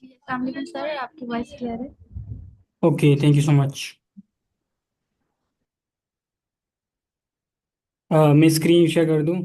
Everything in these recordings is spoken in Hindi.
जी, अस्सलाम वालेकुम सर, आपकी वॉइस क्लियर है। Okay, thank you so much. मैं स्क्रीन शेयर कर दूं?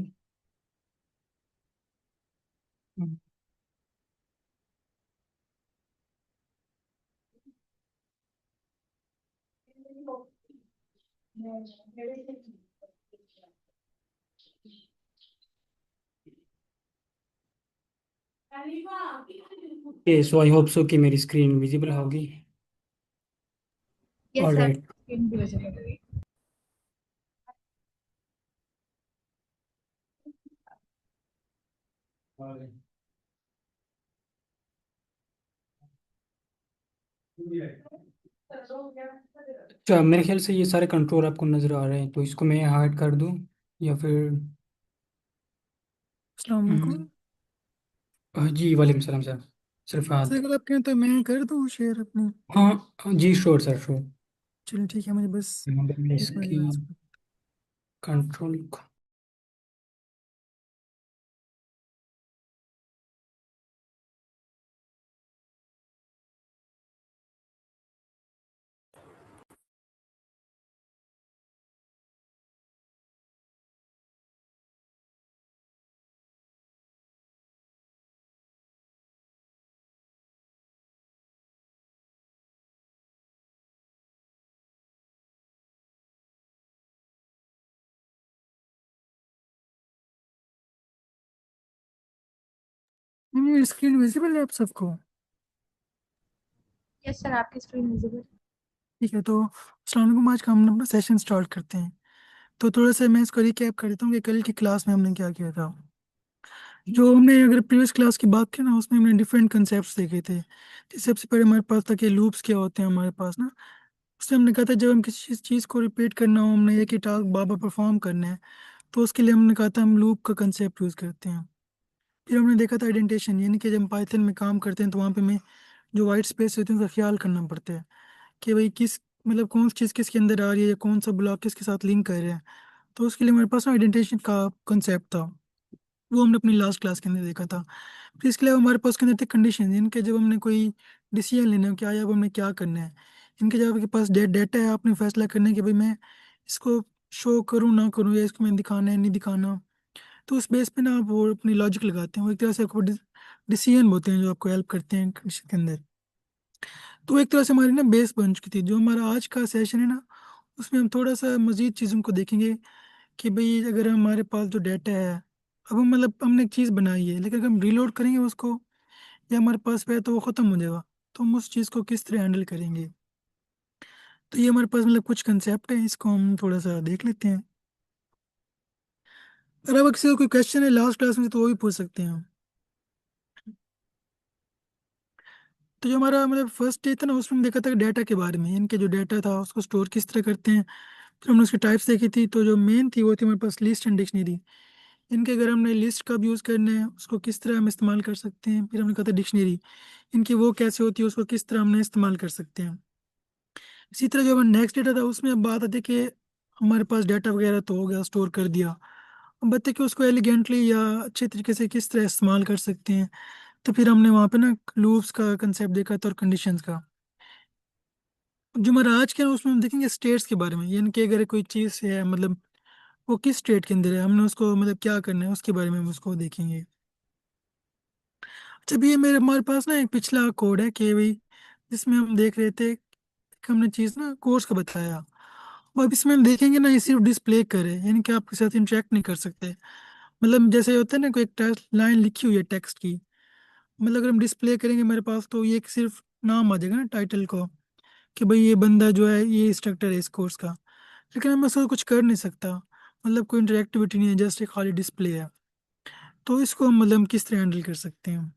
Okay, so I hope so कि मेरी स्क्रीन विजिबल होगी। Yes sir, alright. स्क्रीन भी विजिबल है। अच्छा, मेरे ख्याल से ये सारे कंट्रोल आपको नज़र आ रहे हैं, तो इसको मैं हाइड कर दूं या फिर? अस्सलाम वालेकुम। हम्म, जी वालेकुम सलाम सर। सिर्फ सर हाथ। अगर आप कहें तो मैं कर दूँ शेयर अपनी। हाँ हाँ, जी श्योर सर श्योर। चलिए ठीक है, मुझे बस मैं एक मिनट इसकी यहाँ। कंट्रोल। नहीं, स्क्रीन विजिबल है आप सबको? यस सर, आपकी स्क्रीन विजिबल है। ठीक है, तो अस्सलाम वालेकुम। आज का हम अपना सेशन स्टार्ट करते हैं। तो थोड़ा सा मैं इसको रिकैप कर देता हूँ कि कल की क्लास में हमने क्या किया था। जो हमने अगर प्रीवियस क्लास की बात की ना, उसमें हमने डिफरेंट कंसेप्ट्स देखे थे। जैसे सबसे पहले हमारे पास था कि लूप्स क्या होते हैं हमारे पास ना। उससे हमने कहा था जब हम किसी चीज़ को रिपीट करना हो, हमने एक ही टास्क बार बार परफॉर्म करना है, तो उसके लिए हमने कहा था हम लूप का कंसेप्ट यूज़ करते हैं। फिर हमने देखा था आइडेंटिफिकेशन, यानी कि जब हम पाइथन में काम करते हैं तो वहाँ पे हमें जो वाइट स्पेस होती है उसका ख्याल करना पड़ता है कि भाई किस मतलब कौन सी चीज़ किसके अंदर आ रही है या कौन सा ब्लॉक किसके साथ लिंक कर रहे हैं। तो उसके लिए हमारे पास ना आइडेंटिफिकेशन का कंसेप्ट था, वो हमने अपनी लास्ट क्लास के अंदर देखा था। फिर इसके अलावा हमारे पास के अंदर थे कंडीशन, इनके जब हमने कोई डिसीजन लेना हो कि आज अब हमने क्या करना है। इनके जब आपके पास डेटा है, आपने फैसला करना है कि भाई मैं इसको शो करूँ ना करूँ, या इसको मैं दिखाना है नहीं दिखाना। तो उस बेस पे ना आप वो अपनी लॉजिक लगाते हैं, वो एक तरह से आपको डिसीजन होते हैं जो आपको हेल्प करते हैं कंडीशन के अंदर। तो एक तरह से हमारी ना बेस बन चुकी थी। जो हमारा आज का सेशन है ना, उसमें हम थोड़ा सा मजीद चीज़ों को देखेंगे कि भाई अगर हमारे पास जो डाटा है, अब हम मतलब हमने एक चीज़ बनाई है, लेकिन अगर हम रीलोड करेंगे उसको या हमारे पास पे है तो वो ख़त्म हो जाएगा। तो हम उस चीज़ को किस तरह हैंडल करेंगे। तो ये हमारे पास मतलब कुछ कंसेप्ट है, इसको हम थोड़ा सा देख लेते हैं। अगर अब किसी को कोई क्वेश्चन है लास्ट क्लास में तो वो भी पूछ सकते हैं हम। तो जो हमारा मतलब फर्स्ट डे था ना, उसमें हम देखा था डाटा के बारे में, इनके जो डाटा था उसको स्टोर किस तरह करते हैं। फिर हमने उसकी टाइप्स देखी थी, तो जो मेन थी वो थी हमारे पास लिस्ट एंड डिक्शनरी। इनके अगर हमने लिस्ट का यूज़ करना है उसको किस तरह हम इस्तेमाल कर सकते हैं। फिर हमने कहा था डिक्शनरी, इनकी वो कैसे होती है उसको किस तरह हमने इस्तेमाल कर सकते हैं। इसी तरह जो हमारा नेक्स्ट डेटा था उसमें अब बात आती है कि हमारे पास डाटा वगैरह तो हो गया, स्टोर कर दिया। अब बताते कि उसको एलिगेंटली या अच्छे तरीके से किस तरह इस्तेमाल कर सकते हैं। तो फिर हमने वहाँ पे ना लूप्स का कंसेप्ट देखा था और कंडीशंस का। जो हमारा आज के है, उसमें हम देखेंगे स्टेट्स के बारे में, यानी कि अगर कोई चीज़ है मतलब वो किस स्टेट के अंदर है, हमने उसको मतलब क्या करना है उसके बारे में हम उसको देखेंगे। जब ये मेरे हमारे पास ना एक पिछला कोड है कि भाई जिसमें हम देख रहे थे कि हमने चीज़ ना कोर्स का बताया। वो अब इसमें हम देखेंगे ना, ये सिर्फ डिस्प्ले करे, यानी कि आपके साथ इंटरेक्ट नहीं कर सकते। मतलब जैसे होता है ना, कोई एक टेक्स्ट लाइन लिखी हुई है टेक्स्ट की, मतलब अगर हम डिस्प्ले करेंगे मेरे पास तो ये एक सिर्फ नाम आ जाएगा ना टाइटल को, कि भाई ये बंदा जो है ये इंस्ट्रक्टर है इस कोर्स का। लेकिन मैं उसको कुछ कर नहीं सकता, मतलब कोई इंटरेक्टिविटी नहीं है, जस्ट एक खाली डिस्प्ले है। तो इसको हम मतलब किस तरह हैंडल कर सकते हैं।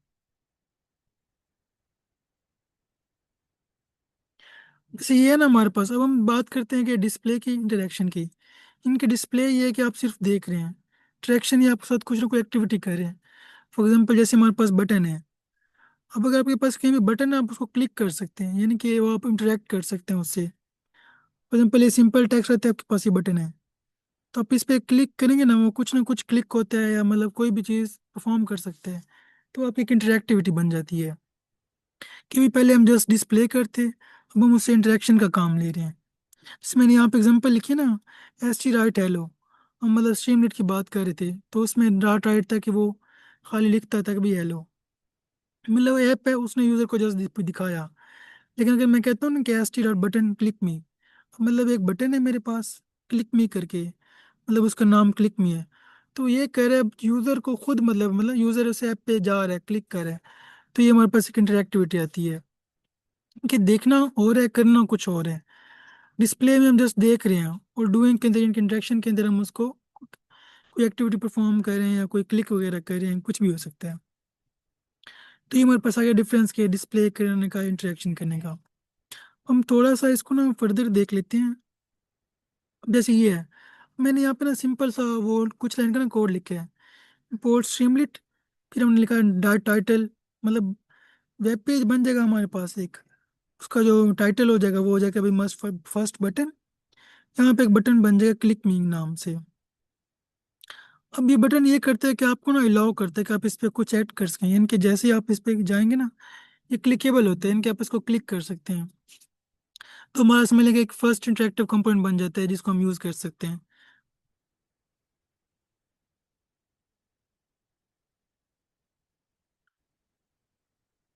जैसे ये है ना हमारे पास, अब हम बात करते हैं कि डिस्प्ले की इंटरेक्शन की। इनके डिस्प्ले ये है कि आप सिर्फ देख रहे हैं, इंटरेक्शन ये आपके साथ कुछ ना कोई एक्टिविटी कर रहे हैं। फॉर एग्जाम्पल जैसे हमारे पास बटन है, अब अगर आपके पास कहीं भी बटन है आप उसको क्लिक कर सकते हैं, यानी कि वो आप इंटरेक्ट कर सकते हैं उससे। फॉर एग्जाम्पल ये सिंपल टेक्स्ट रहता है, आपके पास ये बटन है, तो आप इस पे क्लिक करेंगे ना कुछ ना कुछ क्लिक होता है या मतलब कोई भी चीज़ परफॉर्म कर सकते हैं। तो आपकी एक इंटरेक्टिविटी बन जाती है। कि भी पहले हम जस्ट डिस्प्ले करते, अब हम उससे इंटरेक्शन का काम ले रहे हैं। जैसे मैंने यहाँ पे एग्जांपल लिखी ना, एस टी राइट हेलो, हम मतलब स्ट्रीमलेट की बात कर रहे थे तो उसमें राइट राइट था कि वो खाली लिखता था कि भाई हेलो, मतलब ऐप है उसने यूजर को जस्ट दिखाया। लेकिन अगर मैं कहता हूँ ना कि S T dot button click मी, मतलब एक बटन है मेरे पास क्लिक मी करके, मतलब उसका नाम क्लिक मी है, तो ये कह रहा है यूजर को खुद, मतलब यूजर उस ऐप पे जा रहा है, क्लिक कर रहा है, तो ये हमारे पास एक इंटरेक्टिविटी आती है कि देखना और है, करना कुछ और है। डिस्प्ले में हम जस्ट देख रहे हैं, और डूइंग के अंदर, इंटरेक्शन के अंदर हम उसको कोई एक्टिविटी परफॉर्म कर रहे हैं या कोई क्लिक वगैरह कर रहे हैं, कुछ भी हो सकता है। तो ये हमारे पास आ गया डिफरेंस के डिस्प्ले करने का, इंटरेक्शन करने का। हम थोड़ा सा इसको ना फर्दर देख लेते हैं। अब जैसे ये है, मैंने यहाँ पे ना सिंपल सा वो कुछ लाइन का ना कोड लिखा है, इंपोर्ट स्ट्रीमलेट, फिर हमने लिखा है डाट टाइटल, मतलब वेब पेज बन जाएगा हमारे पास एक, उसका जो टाइटल हो जाएगा वो हो जाएगा भाई मस्ट फर्स्ट बटन। यहाँ पे एक बटन बन जाएगा क्लिक मी नाम से। अब ये बटन ये करता है कि आपको ना अलाउ करता है कि आप इस पे कुछ ऐड कर सकें, यानी कि जैसे ही आप इस पे जाएंगे ना, ये क्लिकेबल होते हैं, यानी कि आप इसको क्लिक कर सकते हैं। तो हमारा इसमें लगे एक फर्स्ट इंटरेक्टिव कंपोनेंट बन जाता है जिसको हम यूज कर सकते हैं।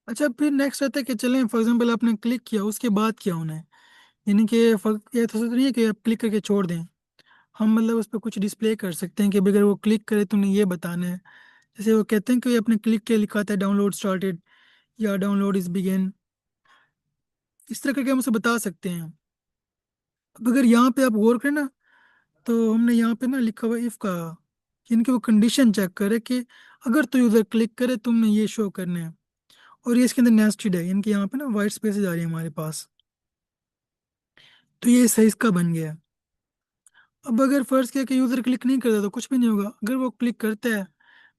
अच्छा, फिर नेक्स्ट रहता है कि चलें फॉर एग्जांपल आपने क्लिक किया, उसके बाद क्या होना है, यानी कि ये तो नहीं है कि आप क्लिक करके छोड़ दें। हम मतलब उस पर कुछ डिस्प्ले कर सकते हैं कि अगर वो क्लिक करे तो उन्हें ये बताना है, जैसे वो कहते हैं कि आपने क्लिक किया, लिखा था डाउनलोड स्टार्टेड या डाउनलोड इज बिगिन, इस तरह करके हम उसे बता सकते हैं। अब अगर यहाँ पे आप गौर करें ना, तो हमने यहाँ पे ना लिखा हुआ इफ का, यानी कि वो कंडीशन चेक करे कि अगर तो यूजर क्लिक करे तुमने ये शो करना है, और ये इसके अंदर नेस्टेड है, यानी कि यहाँ पे ना वाइट स्पेसेस आ रही है हमारे पास, तो ये सही इसका बन गया है। अब अगर फर्ज किया कि यूजर क्लिक नहीं करता तो कुछ भी नहीं होगा, अगर वो क्लिक करता है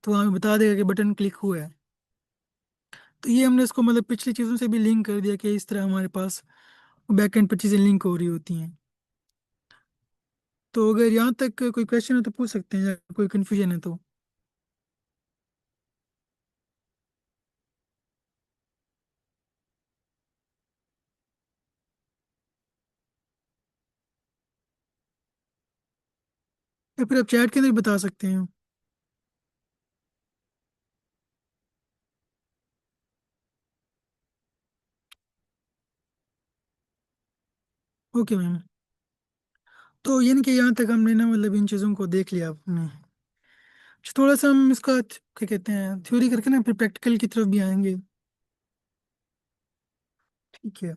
तो हमें बता देगा कि बटन क्लिक हुआ है। तो ये हमने इसको मतलब पिछली चीज़ों से भी लिंक कर दिया कि इस तरह हमारे पास बैकएंड पर चीज़ें लिंक हो रही होती हैं। तो अगर यहाँ तक कोई क्वेश्चन है तो पूछ सकते हैं, या कोई कन्फ्यूजन है तो। या फिर आप चैट के अंदर बता सकते हैं। Okay ma'am. तो यानी कि यहाँ तक हमने ना मतलब इन चीज़ों को देख लिया आपने। अच्छा, थोड़ा सा हम इसका क्या कहते हैं थ्योरी करके ना फिर प्रैक्टिकल की तरफ भी आएंगे। ठीक है।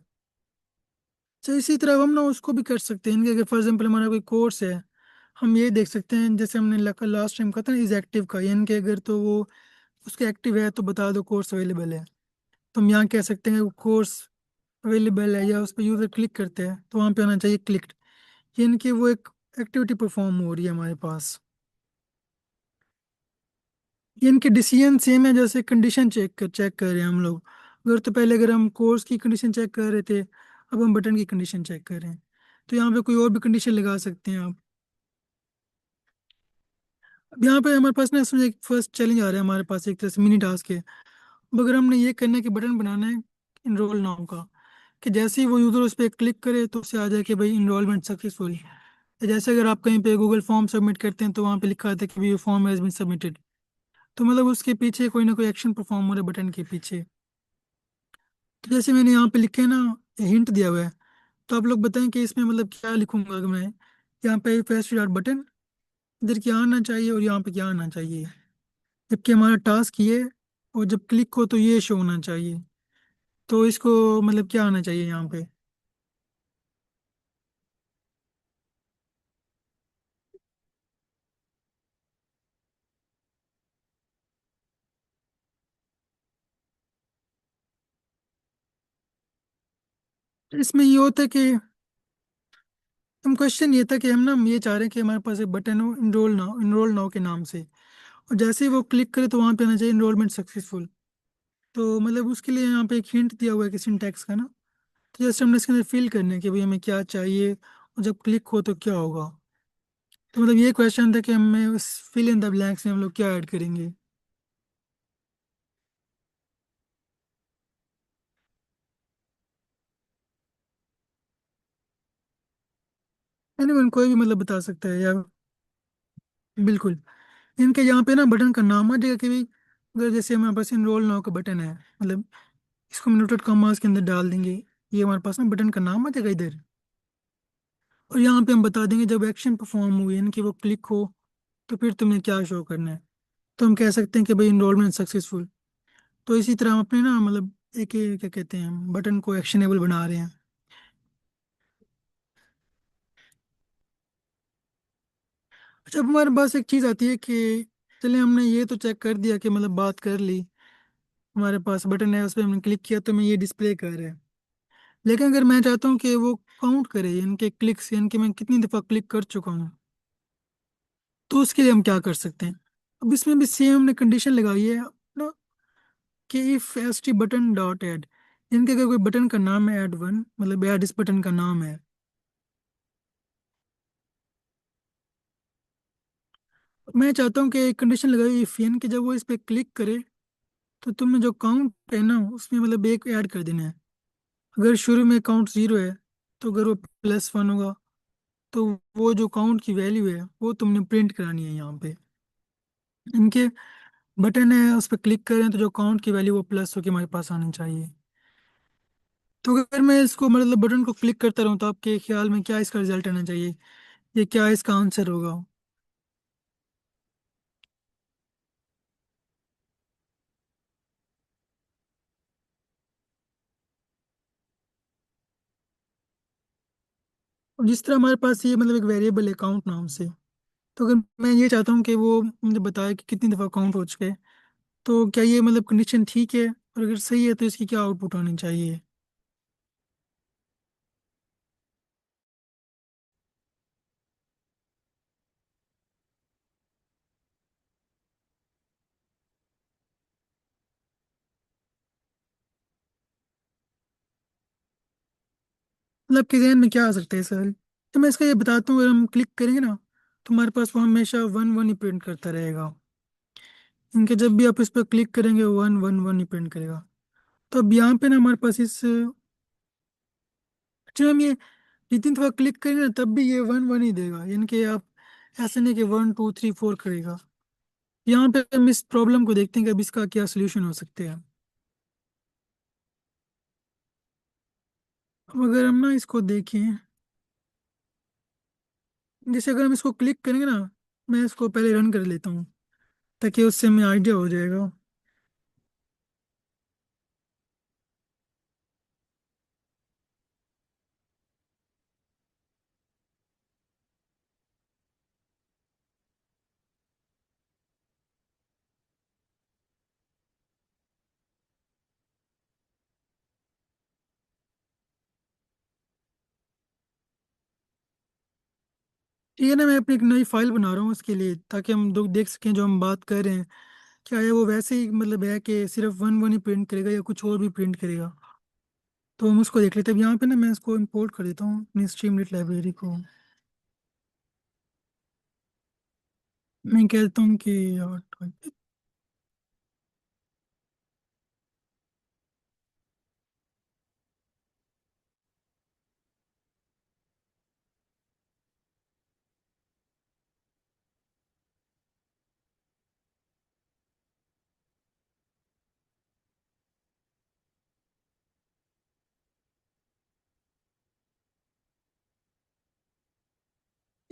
तो इसी तरह हम ना उसको भी कर सकते हैं कि अगर फॉर एग्जाम्पल हमारा कोई कोर्स है, हम ये देख सकते हैं जैसे हमने लास्ट टाइम कहा था ना इज एक्टिव का, यानी कि अगर तो वो उसके एक्टिव है तो बता दो कोर्स अवेलेबल है। तो हम यहाँ कह सकते हैं वो कोर्स अवेलेबल है, या उस पर यूज़र क्लिक करते हैं तो वहाँ पे आना चाहिए क्लिक्ड, यानी कि वो एक एक्टिविटी परफॉर्म हो रही है हमारे पास। ये इनके डिसीजन सेम है जैसे कंडीशन चेक कर रहे हैं हम लोग। अगर तो पहले अगर हम कोर्स की कंडीशन चेक कर रहे थे, अब हम बटन की कंडीशन चेक कर रहे हैं, तो यहाँ पे कोई और भी कंडीशन लगा सकते हैं आप। अब यहाँ पे हमारे पास ना इसमें एक फर्स्ट चैलेंज आ रहा है हमारे पास, एक तरह से मिनी टास्क है। अब अगर हमने ये करना है कि बटन बनाना है इनरोल नाउ का, कि जैसे ही वो यूजर उस पर क्लिक करे तो उससे आ जाए कि भाई इनरोलमेंट सक्सेसफुल। जैसे अगर आप कहीं पे गूगल फॉर्म सबमिट करते हैं तो वहाँ पे लिखा आता है कि भाई फॉर्म हैज बीन सबमिटेड, तो मतलब उसके पीछे कोई ना कोई एक्शन परफॉर्म हो रहा है बटन के पीछे। तो जैसे मैंने यहाँ पे लिखे ना, हिंट दिया हुआ है, तो आप लोग बताएं कि इसमें मतलब क्या लिखूंगा अगर मैं यहाँ पे प्रेस डॉट बटन, इधर क्या आना चाहिए और यहाँ पे क्या आना चाहिए, जबकि हमारा टास्क ये, और जब क्लिक हो तो ये शो होना चाहिए, तो इसको मतलब क्या आना चाहिए यहाँ पे। तो इसमें ये होता है कि हम क्वेश्चन ये था कि हम ना ये चाह रहे हैं कि हमारे पास एक बटन हो इनरोल नाउ के नाम से, और जैसे ही वो क्लिक करे तो वहाँ पे आना चाहिए इनरोलमेंट सक्सेसफुल। तो मतलब उसके लिए यहाँ पे एक हिंट दिया हुआ है कि सिंटैक्स का ना, तो जैसे हमने इसके अंदर फिल करना है कि भाई हमें क्या चाहिए और जब क्लिक हो तो क्या होगा। तो मतलब ये क्वेश्चन था कि हमें उस फिल इन द ब्लैंक्स में हम लोग क्या ऐड करेंगे। एनीवन कोई भी मतलब बता सकता है, या बिल्कुल। इनके यहाँ पे ना बटन का नाम आ जाएगा कि भाई, अगर जैसे हमारे पास इनरोल नाउ का बटन है, मतलब इसको हम इन्वर्टेड कॉमास के अंदर डाल देंगे, ये हमारे पास ना बटन का नाम आ जाएगा इधर। और यहाँ पे हम बता देंगे जब एक्शन परफॉर्म हुई यानी कि वो क्लिक हो, तो फिर तुम्हें क्या शो करना है। तो हम कह सकते हैं कि भाई इनरोलमेंट सक्सेसफुल। तो इसी तरह हम अपने ना मतलब एक क्या कहते हैं, बटन को एक्शनेबल बना रहे हैं। अच्छा, अब हमारे पास एक चीज़ आती है कि चले हमने ये तो चेक कर दिया कि मतलब बात कर ली, हमारे पास बटन है, उस पर हमने क्लिक किया तो मैं ये डिस्प्ले कर रहा है। लेकिन अगर मैं चाहता हूँ कि वो काउंट करे यानी कि क्लिक्स, यानी कि मैं कितनी दफ़ा क्लिक कर चुका हूँ, तो उसके लिए हम क्या कर सकते हैं। अब इसमें भी सेम हमने कंडीशन लगाई है ना, कि if S T button dot add, यानी कि अगर कोई बटन का नाम है ऐड वन, मतलब ऐड इस बटन का नाम है, मैं चाहता हूँ कि कंडीशन लगाई इफ, यानी कि जब वो इस पे क्लिक करे तो तुम्हें जो काउंट है ना उसमें मतलब एक ऐड कर देना है। अगर शुरू में काउंट जीरो है, तो अगर वो प्लस वन होगा, तो वो जो काउंट की वैल्यू है वो तुमने प्रिंट करानी है यहाँ पे। इनके बटन है उस पर क्लिक करें तो जो काउंट की वैल्यू वो प्लस होकर हमारे पास आनी चाहिए। तो अगर मैं इसको मतलब बटन को क्लिक करता रहूँ, तो आपके ख्याल में क्या इसका रिजल्ट आना चाहिए, ये क्या इसका आंसर होगा। और जिस तरह हमारे पास ये मतलब एक वेरिएबल है काउंट नाम से, तो अगर मैं ये चाहता हूँ कि वो मुझे बताए कि कितनी दफ़ा काउंट हो चुके हैं, तो क्या ये मतलब कंडीशन ठीक है, और अगर सही है तो इसकी क्या आउटपुट होनी चाहिए। मतलब आपके जहन में क्या आ सकता है सर। तो मैं इसका ये बताता हूँ, अगर हम क्लिक करेंगे ना, तो हमारे पास वो हमेशा वन वन ही प्रिंट करता रहेगा। इनके जब भी आप इस पर क्लिक करेंगे वन वन वन ही प्रिंट करेगा। तो अब यहाँ पे ना हमारे पास इस, जब हम ये जितनी दफा क्लिक करेंगे ना तब भी ये वन वन ही देगा, यानी कि आप ऐसे नहीं कि वन टू थ्री फोर करेगा। यहाँ पे हम इस प्रॉब्लम को देखते हैं कि अब इसका क्या सोल्यूशन हो सकते हैं। अब अगर हम ना इसको देखें, जैसे अगर हम इसको क्लिक करेंगे ना, मैं इसको पहले रन कर लेता हूँ ताकि उससे हमें आइडिया हो जाएगा। ठीक है ना, मैं अपनी एक नई फाइल बना रहा हूँ उसके लिए, ताकि हम लोग देख सकें जो हम बात कर रहे हैं क्या है वो वैसे ही मतलब है कि सिर्फ वन वन ही प्रिंट करेगा या कुछ और भी प्रिंट करेगा। तो हम उसको देख लेते हैं। अब यहाँ पे ना मैं इसको इंपोर्ट कर देता हूँ अपनी स्ट्रीमलीट लाइब्रेरी को। मैं कहता हूँ कि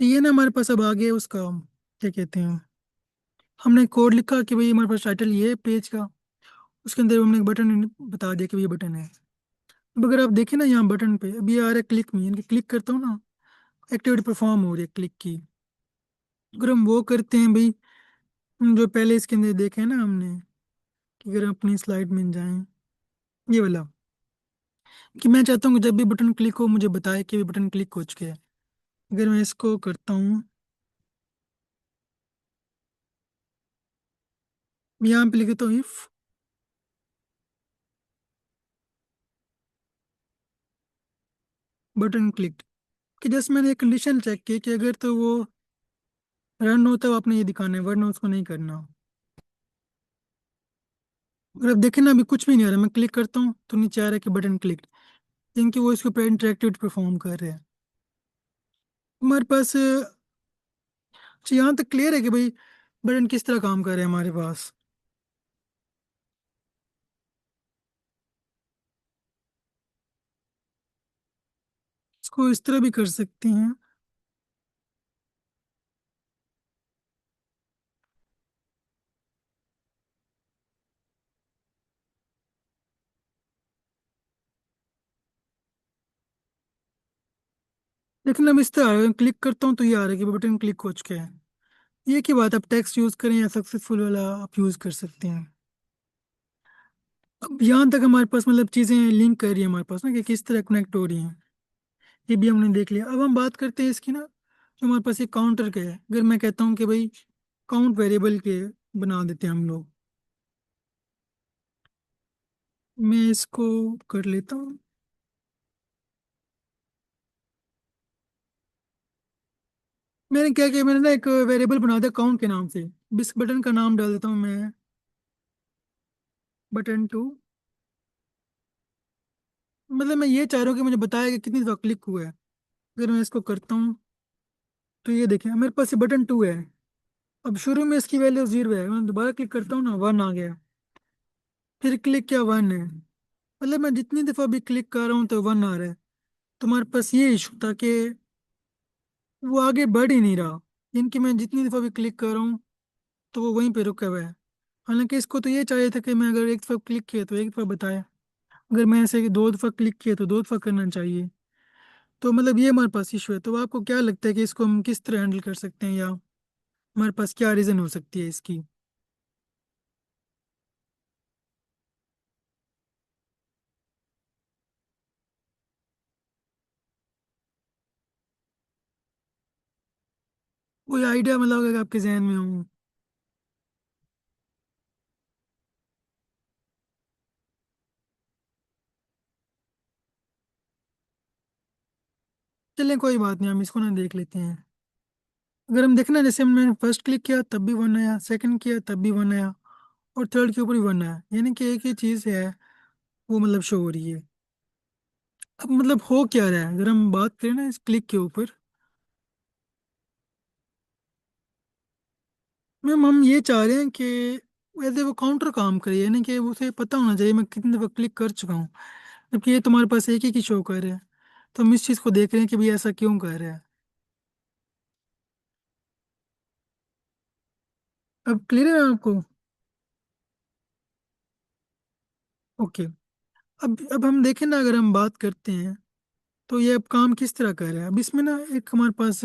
ये ना हमारे पास अब आ गया उसका क्या कहते हैं, हमने कोड लिखा कि भाई हमारे पास टाइटल ये है पेज का, उसके अंदर हमने एक बटन बता दिया कि भाई ये बटन है। अब अगर आप देखें ना यहाँ बटन पे अभी आ रहा है क्लिक में, यानी कि क्लिक करता हूँ ना, एक्टिविटी परफॉर्म हो रही है क्लिक की। अगर हम वो करते हैं भाई, हम जो पहले इसके अंदर देखे हैं ना हमने, कि अगर हम अपनी स्लाइड में जाएं, ये वाला, कि मैं चाहता हूँ कि जब भी बटन क्लिक हो मुझे बताए कि भी बटन क्लिक हो चुके हैं। अगर मैं इसको करता हूँ, यहाँ पे लिखता हूँ इफ बटन क्लिक, कि जस्ट मैंने एक कंडीशन चेक की कि अगर तो वो रन होता है आपने ये दिखाना है, वरना उसको नहीं करना। अगर आप देखें ना अभी कुछ भी नहीं आ रहा, मैं क्लिक करता हूँ तो नीचे आ रहा है कि बटन क्लिक, क्योंकि वो इसके ऊपर इंटरेक्टिविटी परफॉर्म कर रहे हैं। हमारे पास अच्छा, यहाँ तक क्लियर है कि भाई बटन किस तरह काम कर रहे हैं हमारे पास। इसको इस तरह भी कर सकते हैं। लेकिन अब इस तरह क्लिक करता हूँ तो ये आ रहा है कि बटन क्लिक हो चुका है। ये की बात, आप टेक्स्ट यूज करें या सक्सेसफुल वाला आप यूज कर सकते हैं। अब यहाँ तक हमारे पास मतलब चीजें लिंक कर रही है हमारे पास ना, कि किस तरह कनेक्ट हो रही हैं, ये भी हमने देख लिया। अब हम बात करते हैं इसकी ना, जो हमारे पास ये काउंटर के है। अगर मैं कहता हूँ कि भाई काउंट वेरिएबल के बना देते हैं हम लोग, मैं इसको कर लेता हूँ। मैंने क्या किया, मैंने ना एक वेरिएबल बना दिया काउंट के नाम से। इस बटन का नाम डाल देता हूँ मैं, बटन टू। मतलब मैं ये चाह रहा हूँ कि मुझे बताया कि कितनी दफा क्लिक हुआ है। अगर मैं इसको करता हूँ तो ये देखें मेरे पास ये बटन टू है। अब शुरू में इसकी वैल्यू जीरो है, मैं दोबारा क्लिक करता हूँ ना, वन आ गया। फिर क्लिक किया, वन है। मतलब मैं जितनी दफा भी क्लिक कर रहा हूँ तो वन आ रहा है। तुम्हारे पास ये इशू था कि वो आगे बढ़ ही नहीं रहा, इनकी मैं जितनी दफा भी क्लिक कर रहा हूँ तो वो वहीं पे रुका हुआ है। हालांकि इसको तो ये चाहिए था कि मैं अगर एक दफा क्लिक किया तो एक दफा बताया, अगर मैं ऐसे दो दफा क्लिक किया तो दो दफा करना चाहिए। तो मतलब ये हमारे पास इशू है। तो आपको क्या लगता है कि इसको हम किस तरह हैंडल कर सकते हैं, या हमारे पास क्या रीज़न हो सकती है इसकी? कोई आइडिया मतलब अगर आपके जहन में हो? चलें कोई बात नहीं, हम इसको ना देख लेते हैं। अगर हम देखना, जैसे हमने फर्स्ट क्लिक किया तब भी वन आया, सेकंड किया तब भी वन आया, और थर्ड के ऊपर भी वन आया, यानी कि एक ही चीज़ है वो मतलब शो हो रही है। अब मतलब हो क्या रहा है अगर हम बात करें ना इस क्लिक के ऊपर। मैम हम ये चाह रहे हैं कि वैसे वो काउंटर काम करे, यानी कि उसे पता होना चाहिए मैं कितनी दफ़ा क्लिक कर चुका हूँ। जबकि ये तुम्हारे पास एक ही की शो कर रहा है। तो हम इस चीज़ को देख रहे हैं कि भाई ऐसा क्यों कर रहा है। अब क्लियर है आपको? ओके। अब हम देखें ना, अगर हम बात करते हैं तो ये अब काम किस तरह कर रहा है। अब इसमें ना एक हमारे पास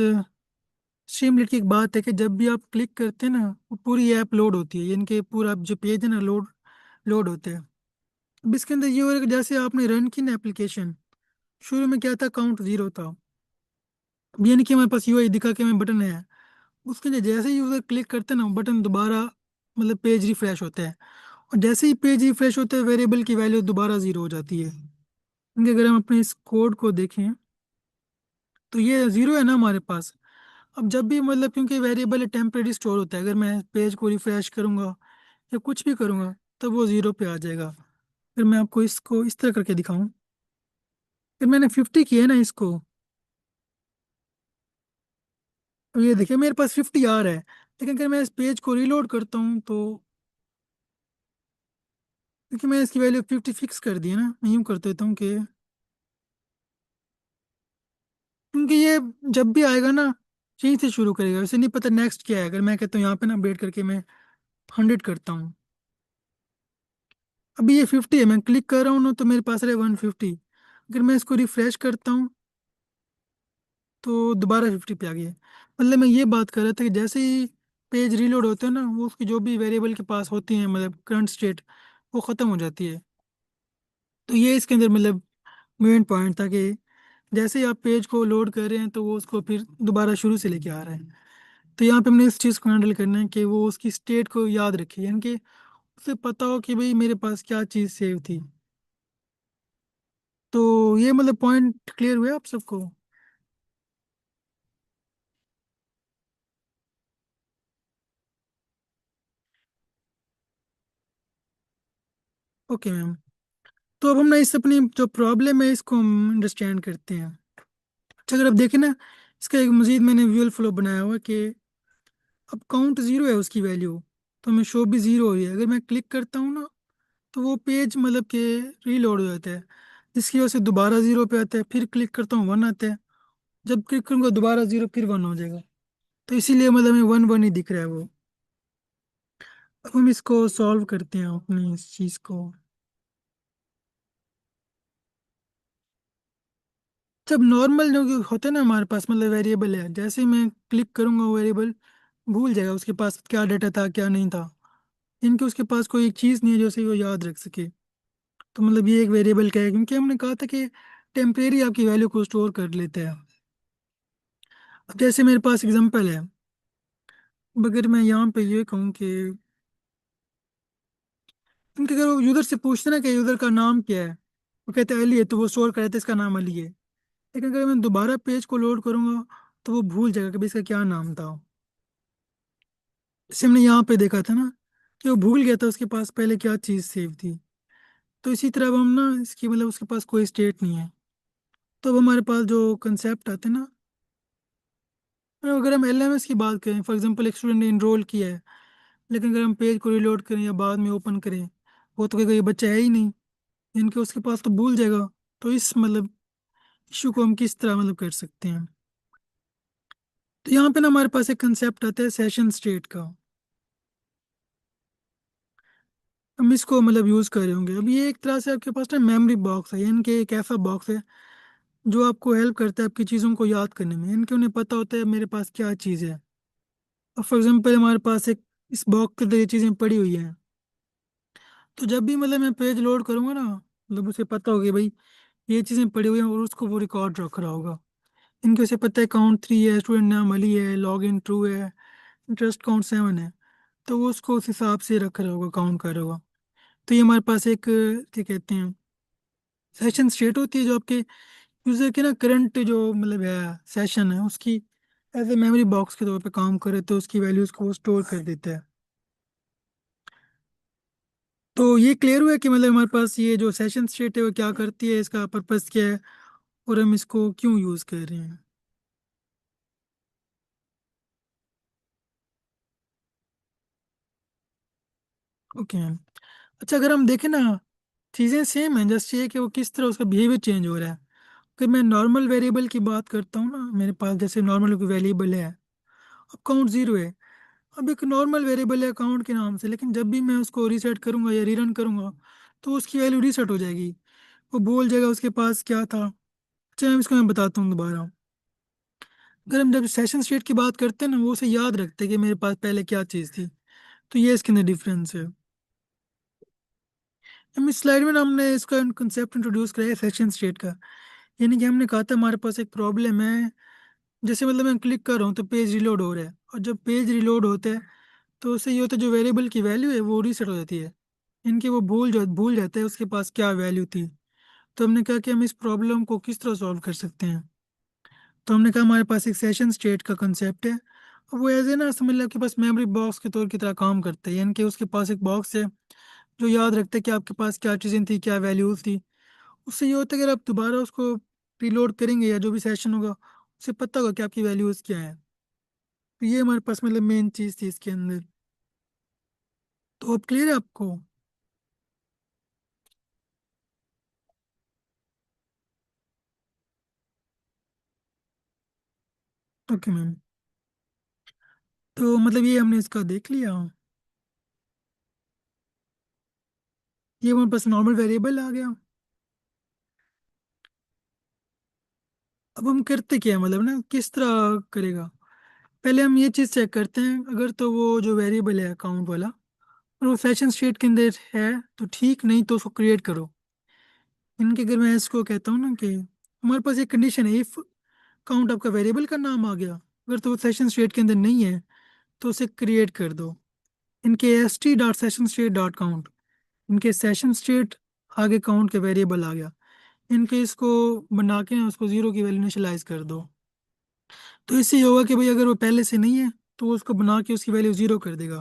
स्ट्रीमलीट की एक बात है कि जब भी आप क्लिक करते हैं ना, वो पूरी ऐप लोड होती है, यानी कि पूरा जो पेज है ना लोड लोड होते हैं। अब इसके अंदर ये हो रहा है कि जैसे आपने रन की ना एप्लीकेशन, शुरू में क्या था, काउंट जीरो था। अब यानी कि हमारे पास यूआई दिखा के में बटन है, उसके लिए जैसे ही यूजर क्लिक करते हैं ना, बटन दोबारा मतलब पेज रिफ्रेश होता है। और जैसे ही पेज रिफ्रेश होता है वेरिएबल की वैल्यू दोबारा जीरो हो जाती है। क्योंकि अगर हम अपने इस कोड को देखें तो ये जीरो है ना हमारे पास। अब जब भी मतलब, क्योंकि वेरिएबल टेम्परेरी स्टोर होता है, अगर मैं पेज को रिफ्रेश करूंगा या कुछ भी करूंगा तब वो जीरो पे आ जाएगा। फिर मैं आपको इसको इस तरह करके दिखाऊं। फिर मैंने 50 किया है ना इसको, अब ये देखिए मेरे पास 50 आ रहा है। लेकिन अगर मैं इस पेज को रीलोड करता हूँ तो, क्योंकि मैं इसकी वैल्यू 50 फिक्स कर दी है ना, मैं यूँ कर देता हूँ कि, क्योंकि ये जब भी आएगा ना यहीं से शुरू करेगा, उसे नहीं पता नेक्स्ट क्या है। अगर मैं कहता हूँ यहाँ पे ना अपडेट करके मैं 100 करता हूँ, अभी ये 50 है, मैं क्लिक कर रहा हूँ ना तो मेरे पास रहे 150। अगर मैं इसको रिफ्रेश करता हूँ तो दोबारा 50 पे आ गया। मतलब मैं ये बात कर रहा था कि जैसे ही पेज रीलोड होते हैं ना, वो उसकी जो भी वेरिएबल के पास होती है मतलब करंट स्टेट, वो ख़त्म हो जाती है। तो ये इसके अंदर मतलब मेन पॉइंट था कि जैसे ही आप पेज को लोड कर रहे हैं तो वो उसको फिर दोबारा शुरू से लेके आ रहा है। तो यहाँ पे हमने इस चीज़ को हैंडल करना है कि वो उसकी स्टेट को याद रखे, यानी कि उसे पता हो कि भाई मेरे पास क्या चीज़ सेव थी। तो ये मतलब पॉइंट क्लियर हुए आप सबको? Okay ma'am. तो अब हम ना इस अपनी जो प्रॉब्लम है इसको हम अंडरस्टैंड करते हैं। अच्छा, अगर आप देखें ना इसका एक मजीद मैंने विजुअल फ्लो बनाया हुआ है कि अब काउंट जीरो है उसकी वैल्यू, तो मैं शो भी जीरो हो रही है। अगर मैं क्लिक करता हूँ ना, तो वो पेज मतलब कि रीलोड हो जाता है, जिसकी वजह से दोबारा जीरो पे आता है, फिर क्लिक करता हूँ वन आता है, जब क्लिक करूंगा दोबारा जीरो फिर वन हो जाएगा। तो इसीलिए मतलब हमें वन वन ही दिख रहा है वो। अब हम इसको सॉल्व करते हैं अपनी इस चीज़ को। जब नॉर्मल जो कि होता है ना हमारे पास, मतलब वेरिएबल है, जैसे ही मैं क्लिक करूंगा वो वेरिएबल भूल जाएगा उसके पास क्या डाटा था क्या नहीं था। इनके उसके पास कोई एक चीज़ नहीं है जो से वो याद रख सके। तो मतलब ये एक वेरिएबल क्या है, क्योंकि हमने कहा था कि टेम्परेरी आपकी वैल्यू को स्टोर कर लेते हैं। अब जैसे मेरे पास एग्जांपल है, अब अगर मैं यहाँ पे ये कहूँ कि इनके अगर वो यूजर से पूछते ना कि यूजर का नाम क्या है, वो कहते हैं अली है, तो वो स्टोर कर लेते हैं इसका नाम अली है। लेकिन अगर मैं दोबारा पेज को लोड करूंगा तो वो भूल जाएगा कि भाई इसका क्या नाम था। जैसे हमने यहाँ पे देखा था ना कि वो भूल गया था उसके पास पहले क्या चीज़ सेव थी। तो इसी तरह अब हम ना इसकी मतलब उसके पास कोई स्टेट नहीं है। तो अब हमारे पास जो कंसेप्ट आते हैं ना, अगर हम एलएमएस की बात करें, फॉर एग्जांपल एक स्टूडेंट ने इनरोल किया है, लेकिन अगर हम पेज को रिलोड करें या बाद में ओपन करें, वो तो कहेगा ये बच्चा है ही नहीं, इनके उसके पास तो भूल जाएगा। तो इस मतलब इशू को हम किस तरह मतलब कर सकते हैं। तो यहाँ पे ना हमारे पास एक कंसेप्ट आता है सेशन स्टेट का। हम इसको मतलब यूज़ कर रहे होंगे। अब ये एक तरह से आपके पास ना मेमोरी बॉक्स है, यानी कि एक ऐसा बॉक्स है जो आपको हेल्प करता है आपकी चीज़ों को याद करने में। इनके उन्हें पता होता है मेरे पास क्या चीज़ है। अब फॉर एग्जांपल हमारे पास एक इस बॉक्स के अंदर ये चीज़ें पड़ी हुई हैं, तो जब भी मतलब मैं पेज लोड करूंगा ना, मतलब उसे पता होगा कि भाई ये चीज़ें पड़ी हुई हैं और उसको वो रिकॉर्ड रख रहा होगा। इनके उसे पता है काउंट थ्री है, स्टूडेंट नाम अली है, लॉग इन ट्रू है, इंटरेस्ट काउंट सेवन है, तो वो उसको उस हिसाब से रख रहा होगा, काउंट कर रहा होगा। तो ये हमारे पास एक क्या कहते हैं सेशन स्टेट होती है, जो आपके यूजर के ना करंट जो मतलब है सेशन है उसकी एज ए मेमोरी बॉक्स के तौर पे काम करे, तो उसकी वैल्यूज को वो स्टोर कर देता है। तो ये क्लियर हुआ है कि मतलब हमारे पास ये जो सेशन स्टेट है वो क्या करती है, इसका पर्पस क्या है, और हम इसको क्यों यूज कर रहे हैं। ओके। अच्छा, अगर हम देखें ना, चीज़ें सेम हैं, जस्ट ये कि वो किस तरह उसका बिहेवियर चेंज हो रहा है। अगर मैं नॉर्मल वेरिएबल की बात करता हूँ ना, मेरे पास जैसे नॉर्मल कोई वेरिएबल है, अब काउंट जीरो है। अब एक नॉर्मल वेरिएबल है अकाउंट के नाम से, लेकिन जब भी मैं उसको रीसेट करूंगा या रीरन करूंगा तो उसकी वैल्यू रीसेट हो जाएगी, वो भूल जाएगा उसके पास क्या था। चलिए मैं बताता हूँ दोबारा। अगर हम जब सेशन स्टेट की बात करते हैं ना, वो उसे याद रखते हैं कि मेरे पास पहले क्या चीज़ थी। तो ये इसके अंदर डिफरेंस है। हम इस स्लाइड में ना हमने इसका कंसेप्ट इंट्रोड्यूस कराया है सेशन स्टेट का। यानी कि हमने कहा था हमारे पास एक प्रॉब्लम है, जैसे मतलब मैं क्लिक कर रहा हूँ तो पेज रिलोड हो रहा है, और जब पेज रिलोड होता है तो उससे ये होता है जो वेरिएबल की वैल्यू है वो रीसेट हो जाती है। इनके वो भूल जाते हैं उसके पास क्या वैल्यू थी। तो हमने कहा कि हम इस प्रॉब्लम को किस तरह सॉल्व कर सकते हैं। तो हमने कहा हमारे पास एक सेशन स्टेट का कंसेप्ट है, और वो एज ए ना समझ लो आपके पास मेमोरी बॉक्स के तौर की तरह काम करते हैं। यानी कि उसके पास एक बॉक्स है जो याद रखता है कि आपके पास क्या चीज़ें थी, क्या वैल्यूज थी। उससे ये होता है कि अगर आप दोबारा उसको रीलोड करेंगे या जो भी सेशन होगा, उसे पता होगा कि आपकी वैल्यूज क्या है। तो ये हमारे पास मतलब मेन चीज़ थी इसके अंदर। तो अब क्लियर है आपको? Okay ma'am. तो मतलब ये हमने इसका देख लिया, ये हमारे पास नॉर्मल वेरिएबल आ गया। अब हम करते क्या है, मतलब ना किस तरह करेगा। पहले हम ये चीज़ चेक करते हैं, अगर तो वो जो वेरिएबल है अकाउंट वाला और वो सेशन स्टेट के अंदर है तो ठीक, नहीं तो उसको क्रिएट करो। इनके अगर मैं इसको कहता हूँ ना कि हमारे पास एक कंडीशन है, इफ काउंट आपका वेरिएबल का नाम आ गया, अगर तो वो सेशन स्टेट के अंदर नहीं है तो उसे क्रिएट कर दो। इनके S T dot session state dot count, इनके सेशन स्टेट आगे काउंट के वेरिएबल आ गया, इनके इसको बना के उसको जीरो की वैल्यू इनिशियलाइज कर दो। तो इससे ये होगा कि भाई अगर वो पहले से नहीं है तो वो उसको बना के उसकी वैल्यू जीरो कर देगा।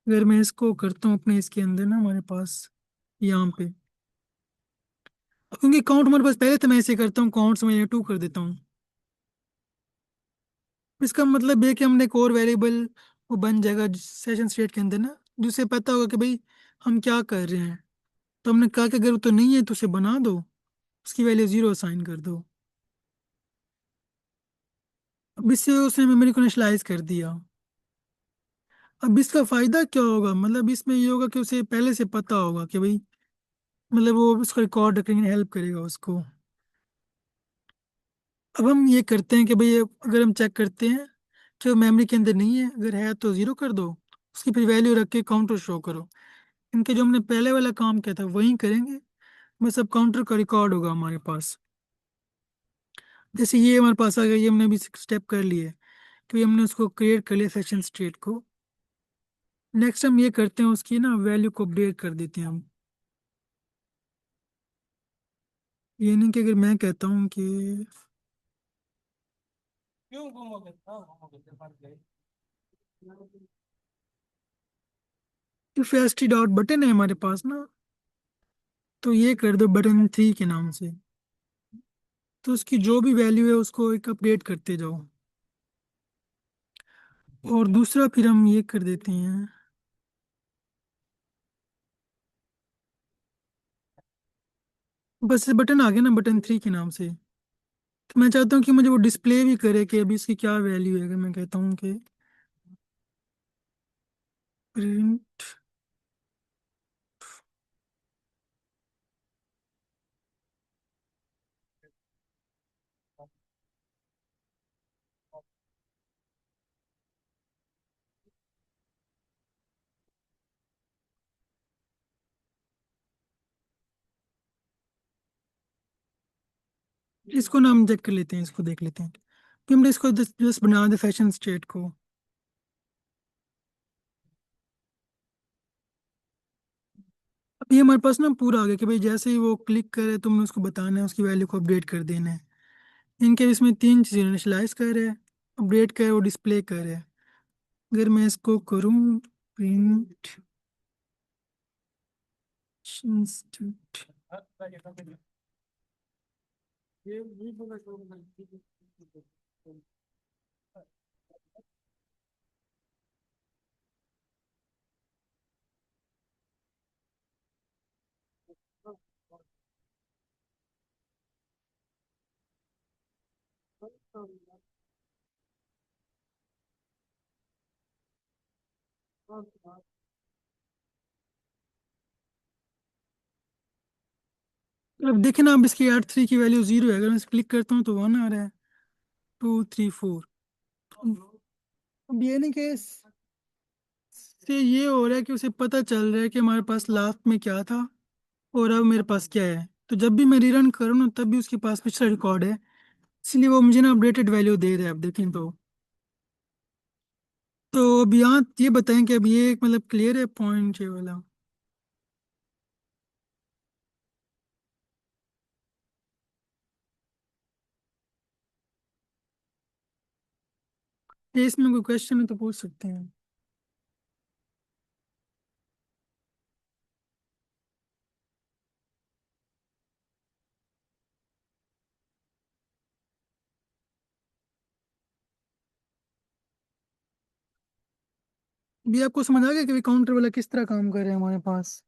अगर मैं इसको करता हूँ अपने इसके अंदर ना हमारे पास यहाँ पे, क्योंकि काउंट हमारे पास पहले तो मैं ऐसे करता हूँ, काउंट्स में टू कर देता हूँ। इसका मतलब ये कि हमने एक और वेरिएबल वो बन जाएगा सेशन स्टेट के अंदर ना, जिससे पता होगा कि भाई हम क्या कर रहे हैं। तो हमने कहा कि अगर वो तो नहीं है तो उसे बना दो, उसकी वैल्यू 0 असाइन कर दो। अब इससे उसने मेमोरी को इनिशियलाइज कर दिया। अब इसका फायदा क्या होगा, मतलब इसमें ये होगा कि उसे पहले से पता होगा कि भाई, मतलब वो उसका रिकॉर्ड रखने में हेल्प करेगा उसको। अब हम ये करते हैं कि भाई अगर हम चेक करते हैं कि वो मेमोरी के अंदर नहीं है, अगर है तो 0 कर दो, उसकी फिर वैल्यू रख के काउंटर शो करो। इनके जो हमने पहले वाला काम किया था वही करेंगे, बस अब काउंटर का रिकॉर्ड होगा हमारे पास। जैसे ये हमारे पास आ गया, ये हमने अभी स्टेप कर लिए कि हमने उसको क्रिएट कर लिया सेशन स्टेट को। नेक्स्ट हम ये करते हैं, उसकी ना वैल्यू को अपडेट कर देते हैं हम। ये नहीं कि अगर मैं कहता हूँ कि if S T dot button है हमारे पास ना, तो ये कर दो बटन 3 के नाम से। तो उसकी जो भी वैल्यू है उसको एक अपडेट करते जाओ। और दूसरा फिर हम ये कर देते हैं, बस ये बटन आ गया ना बटन 3 के नाम से। तो मैं चाहता हूँ कि मुझे वो डिस्प्ले भी करे कि अभी इसकी क्या वैल्यू है। अगर मैं कहता हूँ कि प्रिंट, इसको ना हम चेक कर लेते हैं, इसको देख लेते हैं कि हमने इसको जस्ट बना दे फैशन स्टेट को। अब ये हमारे पास ना पूरा आ गया कि भाई जैसे ही वो क्लिक करे तुमने उसको बताना है, उसकी वैल्यू को अपडेट कर देना है। इनके इसमें 3 चीज़ें इनिशियलाइज कर है, अपडेट कर, वो डिस्प्ले कर है। अगर मैं इसको करूँ प्रिंट इंस्टेंट, अब देखे ना, अब इसकी 8 3 की वैल्यू 0 है। अगर मैं इस क्लिक करता हूँ तो 1 आ रहा है, 2 3 4। अब ये नहीं कि इससे ये हो रहा है कि उसे पता चल रहा है कि हमारे पास लास्ट में क्या था और अब मेरे पास क्या है। तो जब भी मैं रीरन करूँ ना तब भी उसके पास पिछला रिकॉर्ड है, इसलिए वो मुझे ना अपडेटेड वैल्यू दे रहा है। अब देखें तो अब यहाँ ये बताएं कि अब ये मतलब क्लियर है पॉइंट ये वाला। ये इसमें कोई क्वेश्चन है तो पूछ सकते हैं। भी आपको समझ आ गया कि काउंटर वाला किस तरह काम कर रहे हैं हमारे पास।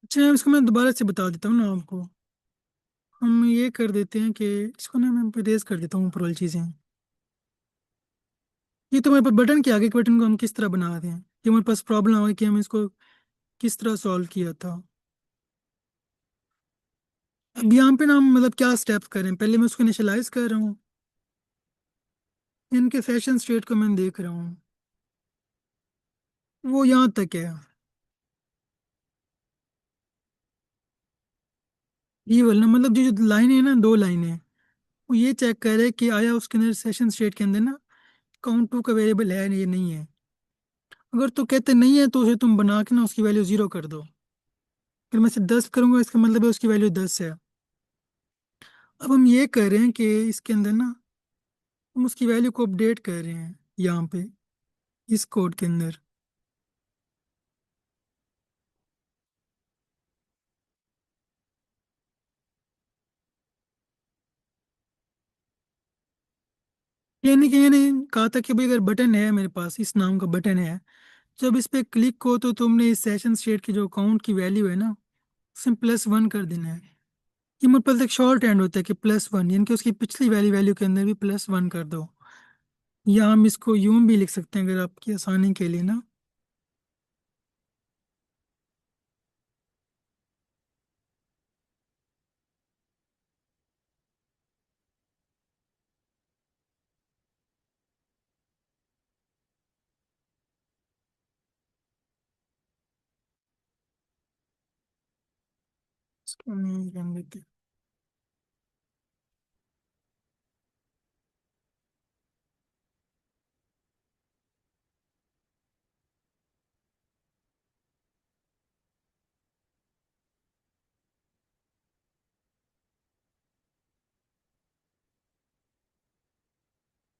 अच्छा, इसको मैं दोबारा से बता देता हूँ ना आपको। हम ये कर देते हैं कि इसको ना मैं रेज कर देता हूँ ऊपर वाली चीज़ें। ये तो हमारे पास बटन के आगे के बटन को हम किस तरह बना दें, ये हमारे पास प्रॉब्लम है कि हम इसको किस तरह सॉल्व किया था। अब यहाँ पे ना हम मतलब क्या स्टेप्स करें, पहले मैं उसको इनिशियलाइज कर रहा हूँ, इनके फैशन स्टेट को मैं देख रहा हूँ, वो यहाँ तक है। ये वाला मतलब जो लाइन है ना, 2 लाइनें, वो ये चेक करे कि आया उसके अंदर सेशन स्टेट के अंदर ना काउंट 2 का वेरिएबल है या नहीं है। अगर तो कहते नहीं है तो उसे तुम बना के ना उसकी वैल्यू 0 कर दो। फिर मैं से 10 करूंगा, इसका मतलब है उसकी वैल्यू 10 है। अब हम ये कर रहे हैं कि इसके अंदर ना हम उसकी वैल्यू को अपडेट कर रहे हैं यहाँ पे, इस कोड के अंदर। यानी कि मैंने कहा था कि भाई अगर बटन है मेरे पास, इस नाम का बटन है, जब इस पे क्लिक हो तो तुमने इस सेशन स्टेट की जो काउंट की वैल्यू है ना, उसमें +1 कर देना है। ये मेरे पास एक शॉर्ट हैंड होता है कि +1, यानी कि उसकी पिछली वैल्यू वैल्यू के अंदर भी +1 कर दो। या हम इसको यूं भी लिख सकते हैं अगर आपकी आसानी के लिए ना। इसको नहीं कर देते।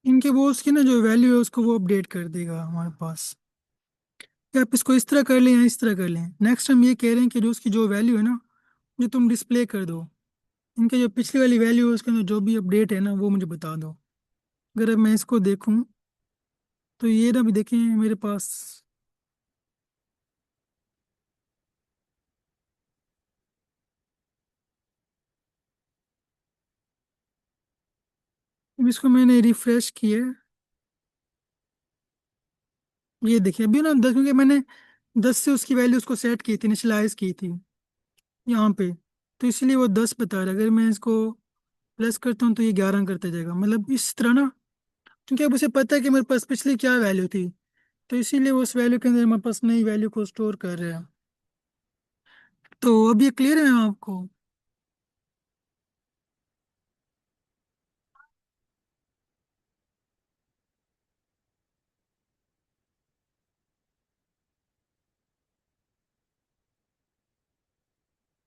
इनके वो उसकी ना जो वैल्यू है उसको वो अपडेट कर देगा हमारे पास। या आप इसको इस तरह कर लें या इस तरह कर लें। नेक्स्ट हम ये कह रहे हैं कि जो उसकी जो वैल्यू है ना, जो तुम डिस्प्ले कर दो। इनके जो पिछली वाली वैल्यू है उसके अंदर जो भी अपडेट है ना वो मुझे बता दो। अगर अब मैं इसको देखूं तो ये ना भी देखें मेरे पास। अब इसको मैंने रिफ्रेश किया। ये देखिए अभी ना 10, क्योंकि मैंने 10 से उसकी वैल्यू उसको सेट की थी, इनिशियलाइज की थी यहाँ पे। तो इसलिए वो 10 बता रहा है। अगर मैं इसको प्लस करता हूँ तो ये 11 करता जाएगा, मतलब इस तरह ना। क्योंकि अब उसे पता है कि मेरे पास पिछली क्या वैल्यू थी, तो इसीलिए वो उस वैल्यू के अंदर हमारे पास नई वैल्यू को स्टोर कर रहे हैं। तो अब ये क्लियर है आपको?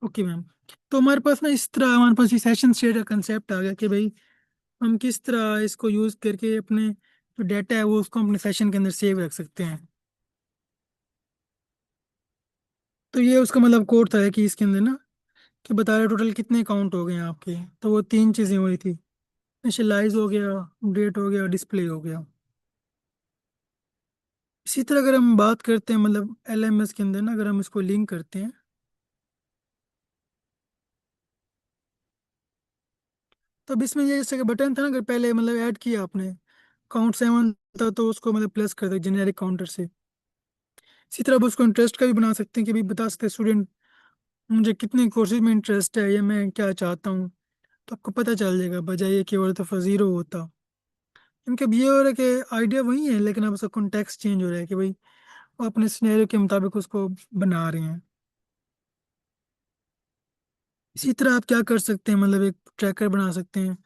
Okay ma'am. तो हमारे पास ना इस तरह हमारे पास ये सेशन स्टेट का कंसेप्ट आ गया कि भाई हम किस तरह इसको यूज करके अपने जो डाटा है वो उसको अपने सेशन के अंदर सेव रख सकते हैं। तो ये उसका मतलब कोड था कि इसके अंदर ना कि बता रहे टोटल कितने काउंट हो गए हैं आपके। तो वो तीन चीज़ें हुई थी, इनिशियलाइज हो गया, अपडेट हो गया, डिस्प्ले हो गया। इसी तरह अगर हम बात करते हैं मतलब LMS के अंदर ना, अगर हम इसको लिंक करते हैं, तो अब इसमें ये जैसे बटन था ना, अगर पहले मतलब ऐड किया आपने, काउंट 7 था तो उसको मतलब प्लस कर दे जेनेरिक काउंटर से। इसी तरह अब उसको इंटरेस्ट का भी बना सकते हैं कि भाई बता सकते हैं स्टूडेंट मुझे कितने कोर्सेज में इंटरेस्ट है या मैं क्या चाहता हूँ। तो आपको पता चल जाएगा, बजाय ये केवल दफ़ा ज़ीरो होता। क्योंकि अब ये हो रहा है कि आइडिया वही है लेकिन अब उसका कॉन्टेक्स्ट चेंज हो रहा है कि भाई वो अपने सिनेरियो के मुताबिक उसको बना रहे हैं। इसी तरह आप क्या कर सकते हैं, मतलब एक ट्रैकर बना सकते हैं।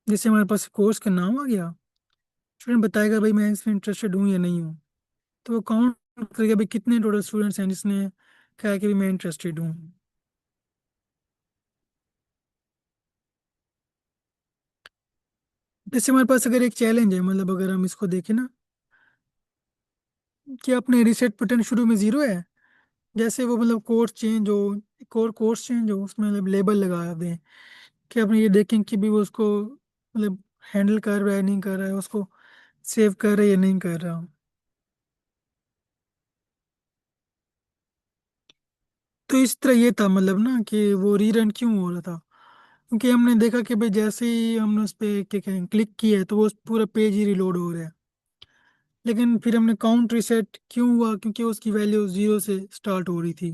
जैसे हमारे पास कोर्स का नाम आ गया, स्टूडेंट बताएगा भाई मैं इसमें इंटरेस्टेड हूँ या नहीं हूँ। तो वो काउंट करेगा भाई कितने टोटल स्टूडेंट्स हैं जिसने कहा है कि भाई मैं इंटरेस्टेड हूँ। जैसे हमारे पास अगर एक चैलेंज है, मतलब अगर हम इसको देखें ना कि अपने रीसेट बटन शुरू में ज़ीरो है, जैसे वो मतलब कोर्स चेंज हो उसमें मतलब लेबल लगा दें कि अपने ये देखें कि भी वो उसको मतलब हैंडल कर रहा है नहीं कर रहा है, उसको सेव कर रहा है या नहीं कर रहा। तो इस तरह ये था मतलब ना कि वो रीरन क्यों हो रहा था, क्योंकि हमने देखा कि भाई जैसे ही हमने उस पर क्या कहें क्लिक किया है तो वो पूरा पेज ही रिलोड हो रहा है। लेकिन फिर हमने काउंट रिसेट क्यों हुआ, क्योंकि उसकी वैल्यू ज़ीरो से स्टार्ट हो रही थी।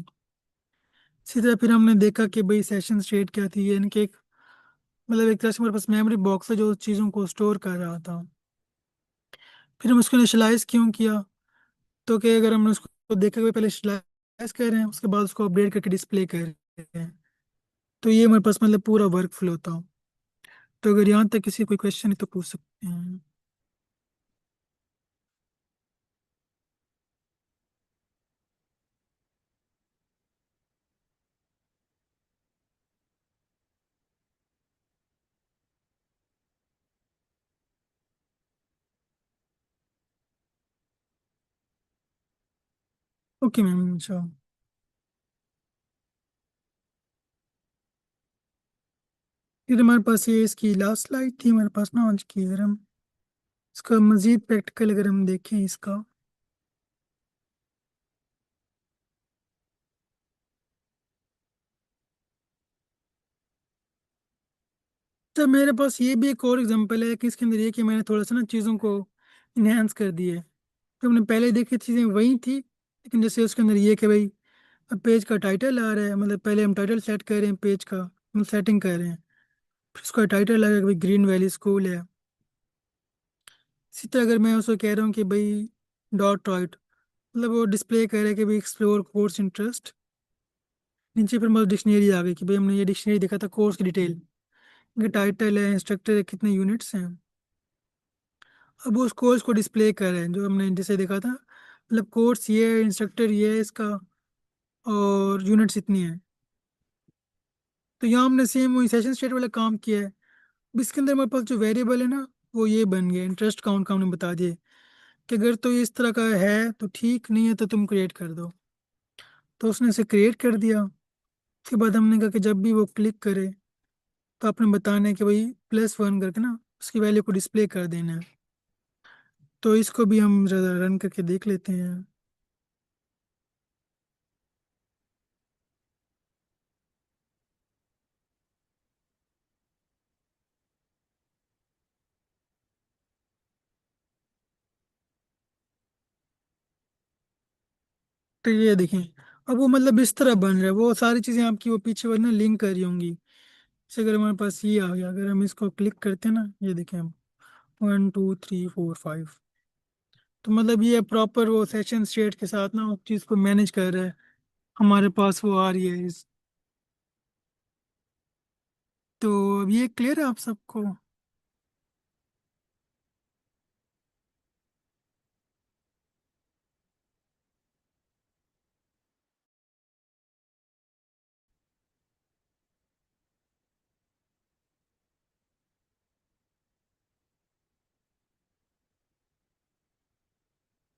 इसी तरह फिर हमने देखा कि भाई सेशन स्टेट क्या थी, यानी कि एक मतलब एक तरह से हमारे पास मेमोरी बॉक्स है जो चीज़ों को स्टोर कर रहा था। फिर हम उसको इनिशियलाइज क्यों किया, तो कि अगर हमने उसको देखा कि पहले इनिशियलाइज कर रहे हैं उसके बाद उसको अपडेट करके डिस्प्ले कर रहे हैं, तो ये हमारे पास मतलब पूरा वर्क फ्लो था। तो अगर यहाँ तक किसी कोई क्वेश्चन है तो पूछ सकते हैं। ओके मैम, अच्छा। फिर हमारे पास ये इसकी लास्ट स्लाइड थी हमारे पास ना आज की, अगर हम इसका मजीद प्रैक्टिकल अगर हम देखें इसका, तो मेरे पास ये भी एक और एग्जांपल है कि इसके अंदर ये कि मैंने थोड़ा सा ना चीज़ों को इन्हेंस कर दिया है। तो हमने पहले देखी चीज़ें वही थी, लेकिन जैसे उसके अंदर ये कि भाई अब पेज का टाइटल आ रहा है, मतलब पहले हम टाइटल सेट कर रहे हैं पेज का, हम सेटिंग कर रहे हैं, फिर उसका टाइटल आ गया कि भाई ग्रीन वैली स्कूल है। इसी तरह अगर मैं उसको कह रहा हूँ कि भाई डॉट राइट, मतलब वो डिस्प्ले कर रहा है कि भाई एक्सप्लोर कोर्स इंटरेस्ट, नीचे फिर मतलब डिक्शनरी आ गई कि भाई हमने ये डिक्शनरी देखा था कोर्स की डिटेल, इनके टाइटल है, इंस्ट्रक्टर है, कितने यूनिट्स हैं। अब वो उस कोर्स को डिस्प्ले कर रहे हैं जो हमने जैसे देखा था, मतलब कोर्स ये है, इंस्ट्रक्टर ये है इसका, और यूनिट्स इतनी है। तो यहाँ हमने सेम वही सेशन स्टेट वाला काम किया है। अब इसके अंदर हमारे पास जो वेरिएबल है ना, वो ये बन गया इंटरेस्ट काउंट का, हमने बता दिए कि अगर तो ये इस तरह का है तो ठीक, नहीं है तो तुम क्रिएट कर दो। तो उसने इसे क्रिएट कर दिया। उसके बाद हमने कहा कि जब भी वो क्लिक करे तो आपने बताना है कि भाई +1 करके ना उसकी वैल्यू को डिस्प्ले कर देना है। तो इसको भी हम ज़रा रन करके देख लेते हैं। तो ये देखें, अब वो मतलब इस तरह बन रहा है, वो सारी चीज़ें आपकी वो पीछे वाली ना लिंक कर रही होंगी। जैसे अगर हमारे पास ये आ गया, अगर हम इसको क्लिक करते हैं ना, ये देखें हम 1 2 3 4 5, तो मतलब ये प्रॉपर वो सेशन स्टेट के साथ ना उस चीज़ को मैनेज कर रहा है। हमारे पास वो आ रही है तो अब ये क्लियर है आप सबको?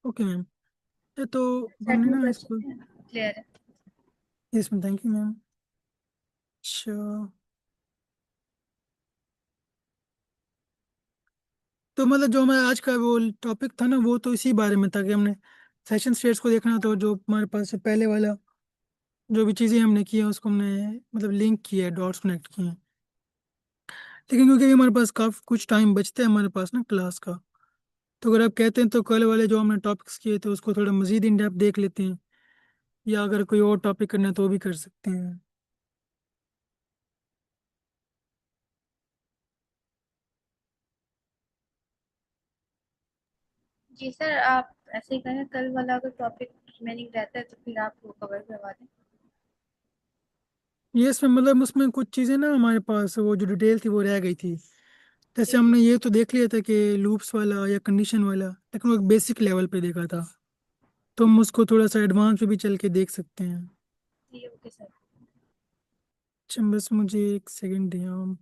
Okay ma'am. ये तो सेट हमने में ना कर इसको, सकते हैं, क्लियर है। इसमें थैंक यू मैम। अच्छा, तो मतलब जो हमारा आज का वो टॉपिक था ना, वो तो इसी बारे में था कि हमने सेशन स्टेट्स को देखना, तो जो हमारे पास से पहले वाला जो भी चीज़ें हमने की है उसको हमने मतलब लिंक किया है, डॉट्स कनेक्ट किए हैं। लेकिन क्योंकि अभी हमारे पास काफ़ी कुछ टाइम बचता है हमारे पास ना क्लास का, तो अगर आप कहते हैं तो कल वाले जो हमने टॉपिक्स किए थे उसको थोड़ा मज़ीद इन डेप्थ देख लेते हैं, या अगर कोई और टॉपिक करना है तो वो भी कर सकते हैं। जी सर, आप ऐसे ही करें, कल वाला अगर टॉपिक रिमेनिंग रहता है तो फिर आप वो कवर करवा दें। ये इसमें मतलब उसमें कुछ चीज़ें ना हमारे पास वो जो डिटेल थी वो रह गई थी। जैसे जी जी हमने ये तो देख लिया था कि लूप्स वाला या कंडीशन वाला, लेकिन वो एक बेसिक लेवल पे देखा था, तो हम उसको थोड़ा सा एडवांस पे भी चल के देख सकते हैं। जी, ओके सर। अच्छा बस मुझे एक सेकंड दिया आप।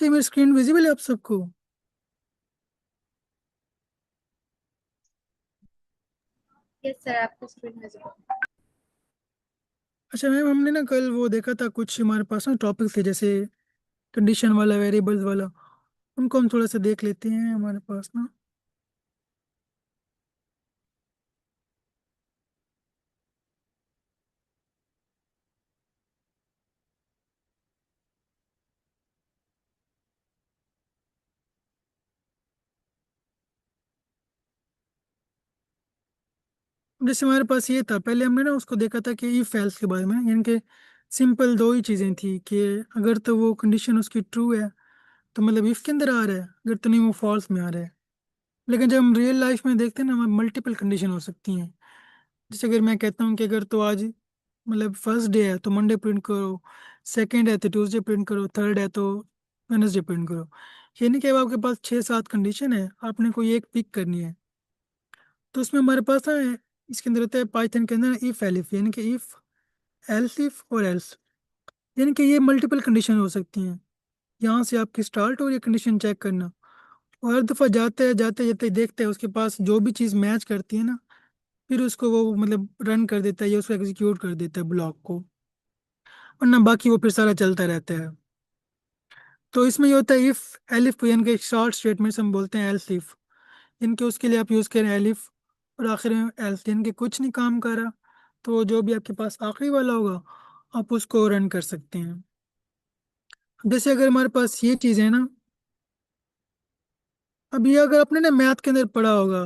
तो मेरी स्क्रीन विजिबल है आप सबको? यस सर, आपको स्क्रीन विजिबल। अच्छा मैम, हमने ना कल वो देखा था कुछ हमारे पास ना टॉपिक थे, जैसे कंडीशन वाला, वेरिएबल्स वाला, उनको हम थोड़ा सा देख लेते हैं हमारे पास ना। जैसे हमारे पास ये था, पहले हमने ना उसको देखा था कि इफ एल्स के बारे में, यानी कि सिंपल दो ही चीज़ें थी कि अगर तो वो कंडीशन उसकी ट्रू है तो मतलब इफ के अंदर आ रहा है, अगर तो नहीं वो फॉल्स में आ रहा है। लेकिन जब हम रियल लाइफ में देखते हैं ना, मल्टीपल कंडीशन हो सकती हैं। जैसे अगर मैं कहता हूँ कि अगर तो आज मतलब फर्स्ट डे है तो मंडे प्रिंट करो, सेकंड है तो ट्यूसडे प्रिंट करो, थर्ड है तो वेडनेसडे प्रिंट करो। ये नहीं कि अब आपके पास 6-7 कंडीशन है, आपने कोई एक पिक करनी है। तो उसमें हमारे पास ना इसके अंदर होता है पाइथन के अंदर इफ एलिफ, यानी कि इफ एल्स इफ और एल्स, यानी कि ये मल्टीपल कंडीशन हो सकती हैं। यहाँ से आपकी स्टार्ट और ये कंडीशन चेक करना, और हर दफ़ा जाते जाते जाते देखते हैं उसके पास जो भी चीज़ मैच करती है ना, फिर उसको वो मतलब रन कर देता है या उसको एग्जीक्यूट कर देता है ब्लॉक को, वरना बाकी वो फिर सारा चलता रहता है। तो इसमें ये होता है इफ एलिफ, यानी कि शॉर्ट स्टेटमेंट्स हम बोलते हैं एल्स इफ, इनके उसके लिए आप यूज़ करें एलिफ, और आखिर में एल्स, यानी कि कुछ नहीं काम कर रहा तो जो भी आपके पास आखिरी वाला होगा आप उसको रन कर सकते हैं। जैसे अगर हमारे पास ये चीज़ है ना, अब ये अगर आपने ना मैथ के अंदर पढ़ा होगा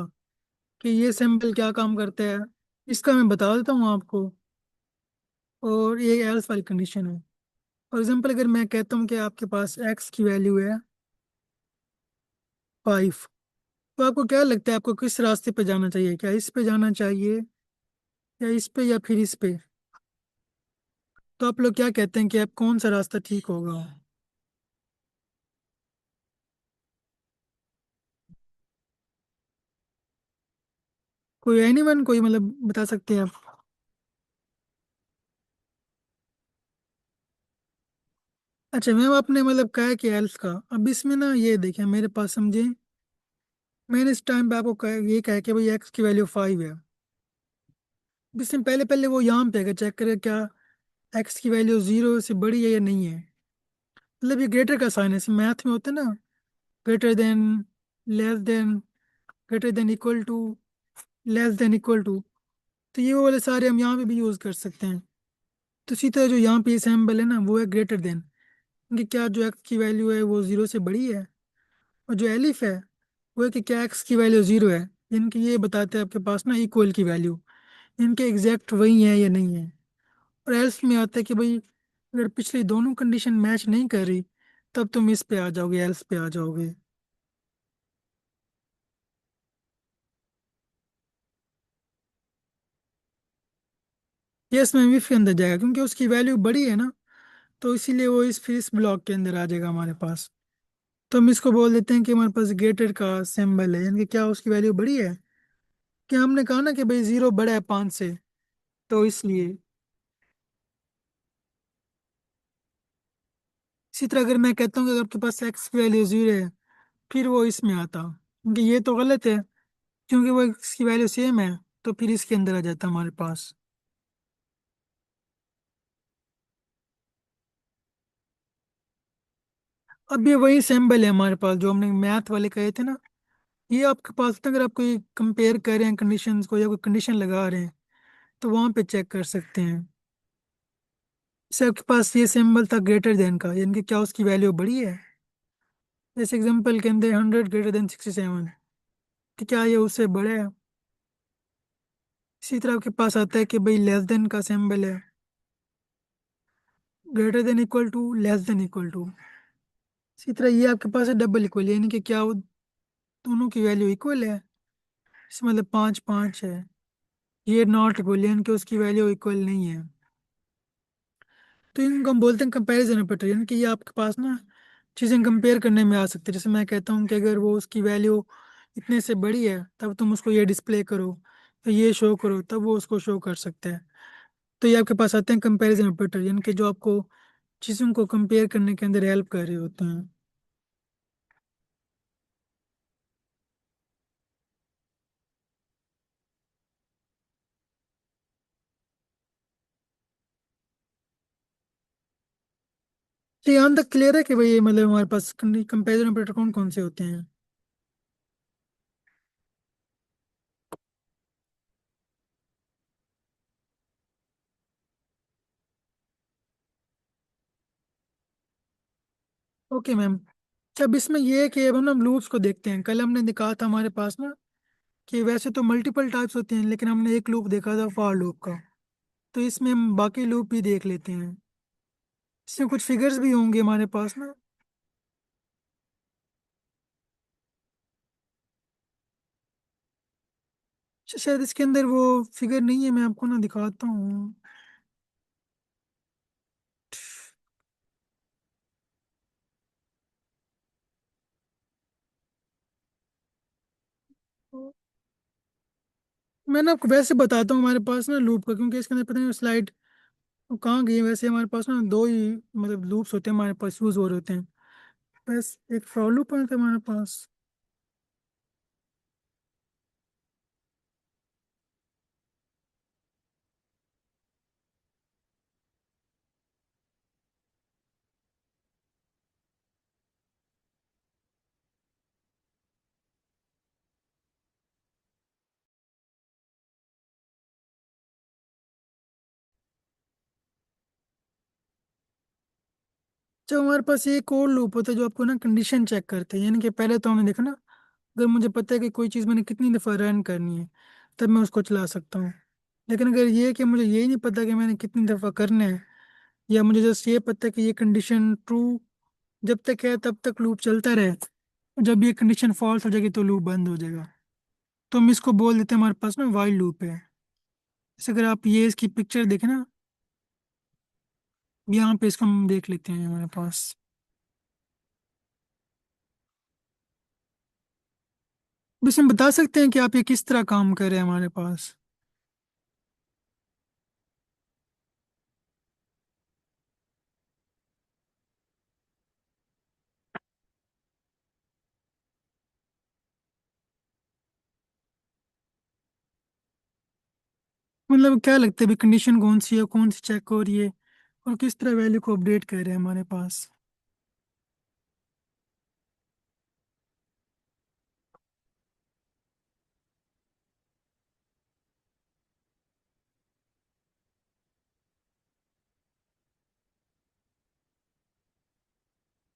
कि ये सिंबल क्या काम करता है, इसका मैं बता देता हूँ आपको। और ये एल्स वाली कंडीशन है। फॉर एग्जाम्पल अगर मैं कहता हूँ कि आपके पास एक्स की वैल्यू है 5, तो आपको क्या लगता है आपको किस रास्ते पे जाना चाहिए? क्या इस पे जाना चाहिए, या इस पे, या फिर इस पे? तो आप लोग क्या कहते हैं कि आप कौन सा रास्ता ठीक होगा? कोई एनीवन, कोई मतलब बता सकते हैं आप? अच्छा मैम, आपने मतलब कहा है कि एल्स का, अब इसमें ना ये देखिए मेरे पास समझे, मैंने इस टाइम पे आपको ये कहा कि भाई एक्स की वैल्यू 5 है। इसमें पहले पहले वो यहाँ पे अगर चेक करें क्या एक्स की वैल्यू 0 से बड़ी है या नहीं है। मतलब ये ग्रेटर का साइन है, मैथ में होता है ना, greater than, less than, greater than equal to, less than equal to. तो ये वो वाले सारे हम यहाँ पे भी यूज़ कर सकते हैं। तो इसी तरह जो यहाँ पे ये सिंबल है ना वो है ग्रेटर देन, कि क्या जो एक्स की वैल्यू है वो 0 से बड़ी है। और जो एलिफ है वो है कि क्या एक्स की वैल्यू 0 है, इनकी ये बताते हैं आपके पास ना इक्वल की वैल्यू, इनके एग्जैक्ट वही है या नहीं है। और एल्स में आता है कि भाई अगर पिछली दोनों कंडीशन मैच नहीं कर रही तब तुम इस पे आ जाओगे, एल्स पे आ जाओगे। ये इसमें इफ के अंदर जाएगा क्योंकि उसकी वैल्यू बड़ी है ना, तो इसीलिए वो इस फिर इस ब्लॉक के अंदर आ जाएगा हमारे पास। तो हम इसको बोल देते हैं कि हमारे पास ग्रेटर का सिंबल है, यानी कि क्या उसकी वैल्यू बड़ी है। क्या हमने कहा ना कि भाई 0 बड़ा है 5 से, तो इसलिए। इसी तरह अगर मैं कहता हूँ कि अगर आपके पास एक्स की वैल्यू 0 है, फिर वो इसमें आता, क्योंकि ये तो गलत है, क्योंकि वो एक्स की वैल्यू सेम है, तो फिर इसके अंदर आ जाता हमारे पास। अब ये वही सिंबल है हमारे पास जो हमने मैथ वाले कहे थे ना, ये आपके पास था। अगर आप कोई कंपेयर कर रहे हैं कंडीशंस को या कोई कंडीशन लगा रहे हैं तो वहां पे चेक कर सकते हैं। जैसे आपके पास ये सिंबल था ग्रेटर देन का, यानी कि क्या उसकी वैल्यू बड़ी है। जैसे एग्जांपल के अंदर 100 ग्रेटर देन 67, कि क्या ये उससे बड़ा है। इसी तरह आपके पास आता है कि भाई लेस देन का सिंबल है, greater than equal to, less than equal to. इसी तरह ये आपके पास है डबल इक्वल, यानी कि क्या वो दोनों की वैल्यू इक्वल है, इसमें मतलब 5 5 है। ये नॉट इक्वल, यानी कि उसकी वैल्यू इक्वल नहीं है। तो इनको हम बोलते हैं कंपैरिजन ऑपरेटर, यानी कि ये आपके पास ना चीज़ें कंपेयर करने में आ सकती है। जैसे मैं कहता हूँ कि अगर वो उसकी वैल्यू इतने से बड़ी है तब तुम उसको ये डिस्प्ले करो, तो ये शो करो, तब वो उसको शो कर सकते हैं। तो ये आपके पास आते हैं कंपैरिजन ऑपरेटर, यानी कि जो आपको चीज़ों को कंपेयर करने के अंदर हेल्प कर रहे होते हैं। तो यहाँ तक क्लियर है कि भाई ये मतलब हमारे पास कंपैरिजन ऑपरेटर कौन कौन से होते हैं? Okay ma'am. अब इसमें ये है कि अब हम लूप्स को देखते हैं। कल हमने दिखा था हमारे पास ना कि वैसे तो मल्टीपल टाइप्स होते हैं, लेकिन हमने एक लूप देखा था फॉर लूप का। तो इसमें हम बाकी लूप भी देख लेते हैं। इसमें कुछ फिगर्स भी होंगे हमारे पास ना। शायद इसके अंदर वो फिगर नहीं है, मैं आपको ना दिखाता हूँ। मैं ना आपको वैसे बताता हूँ हमारे पास ना लूप का, क्योंकि इसके अंदर पता नहीं स्लाइड कहाँ गई है। वैसे हमारे पास ना दो ही मतलब लूप्स होते हैं हमारे पास, यूज हो रहे होते हैं। बस एक फॉर लूप है हमारे पास। जब हमारे पास एक और लूप होता है जो आपको ना कंडीशन चेक करते हैं, यानी कि पहले तो हमने देखा ना, अगर मुझे पता है कि कोई चीज़ मैंने कितनी दफ़ा रन करनी है तब मैं उसको चला सकता हूँ। लेकिन अगर ये है कि मुझे यही नहीं पता कि मैंने कितनी दफ़ा करना है, या मुझे जस्ट ये पता है कि ये कंडीशन ट्रू जब तक है तब तक लूप चलता रहे, जब ये कंडीशन फॉल्स हो जाएगी तो लूप बंद हो जाएगा। तो हम इसको बोल देते हैं हमारे पास ना वाइल लूप है। जैसे अगर आप ये इसकी पिक्चर देखें ना, यहाँ पे इसको हम देख लेते हैं हमारे पास। बस हम बता सकते हैं कि आप ये किस तरह काम कर रहे हैं हमारे पास। मतलब क्या लगता है भी कंडीशन कौन सी है, कौन सी चेक हो रही है, और किस तरह वैल्यू को अपडेट कर रहे हैं हमारे पास।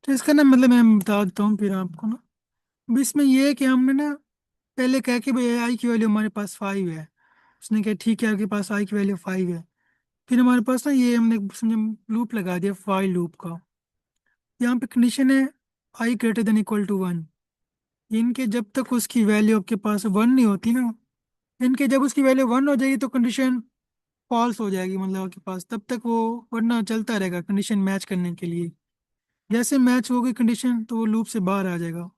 तो इसका ना मतलब मैं बता देता हूँ फिर आपको ना। अब इसमें ये है कि हमने ना पहले कहा कि भाई आई की वैल्यू हमारे पास 5 है। उसने कहा ठीक है आपके पास आई की वैल्यू 5 है। फिर हमारे पास ना ये हमने समझे लूप लगा दिया फाइल लूप का। यहाँ पे कंडीशन है आई ग्रेटर देन इक्वल टू 1। इनके जब तक उसकी वैल्यू आपके पास 1 नहीं होती ना, इनके जब उसकी वैल्यू 1 हो जाएगी तो कंडीशन फॉल्स हो जाएगी मतलब आपके पास, तब तक वो वरना चलता रहेगा कंडीशन मैच करने के लिए। जैसे मैच होगी कंडीशन तो वो लूप से बाहर आ जाएगा।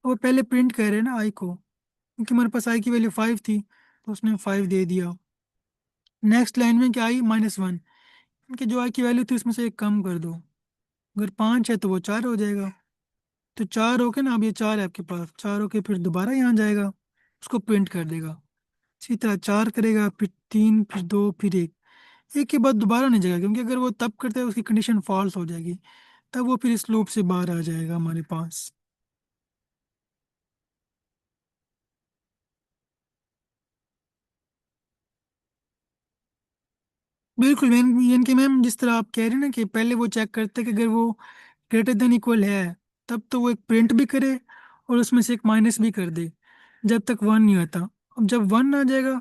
वो पहले प्रिंट कर रहे हैं ना आई को, क्योंकि हमारे पास आई की वैल्यू 5 थी तो उसने 5 दे दिया। नेक्स्ट लाइन में क्या आई -1, इनके जो आई की वैल्यू थी उसमें से एक कम कर दो। अगर 5 है तो वो 4 हो जाएगा। तो 4 होके ना, अब ये 4 है आपके पास, 4 होके फिर दोबारा यहाँ जाएगा, उसको प्रिंट कर देगा। इसी तरह 4 करेगा, फिर 3, फिर 2, फिर 1। एक के बाद दोबारा नहीं जाएगा, क्योंकि अगर वो तब करता है उसकी कंडीशन फॉल्स हो जाएगी, तब वो फिर इस लूप से बाहर आ जाएगा हमारे पास। बिल्कुल मैम, यानी कि मैम जिस तरह आप कह रहे हैं ना कि पहले वो चेक करते हैं कि अगर वो ग्रेटर देन इक्वल है तब तो वो एक प्रिंट भी करे और उसमें से एक माइनस भी कर दे, जब तक 1 नहीं आता। अब जब 1 आ जाएगा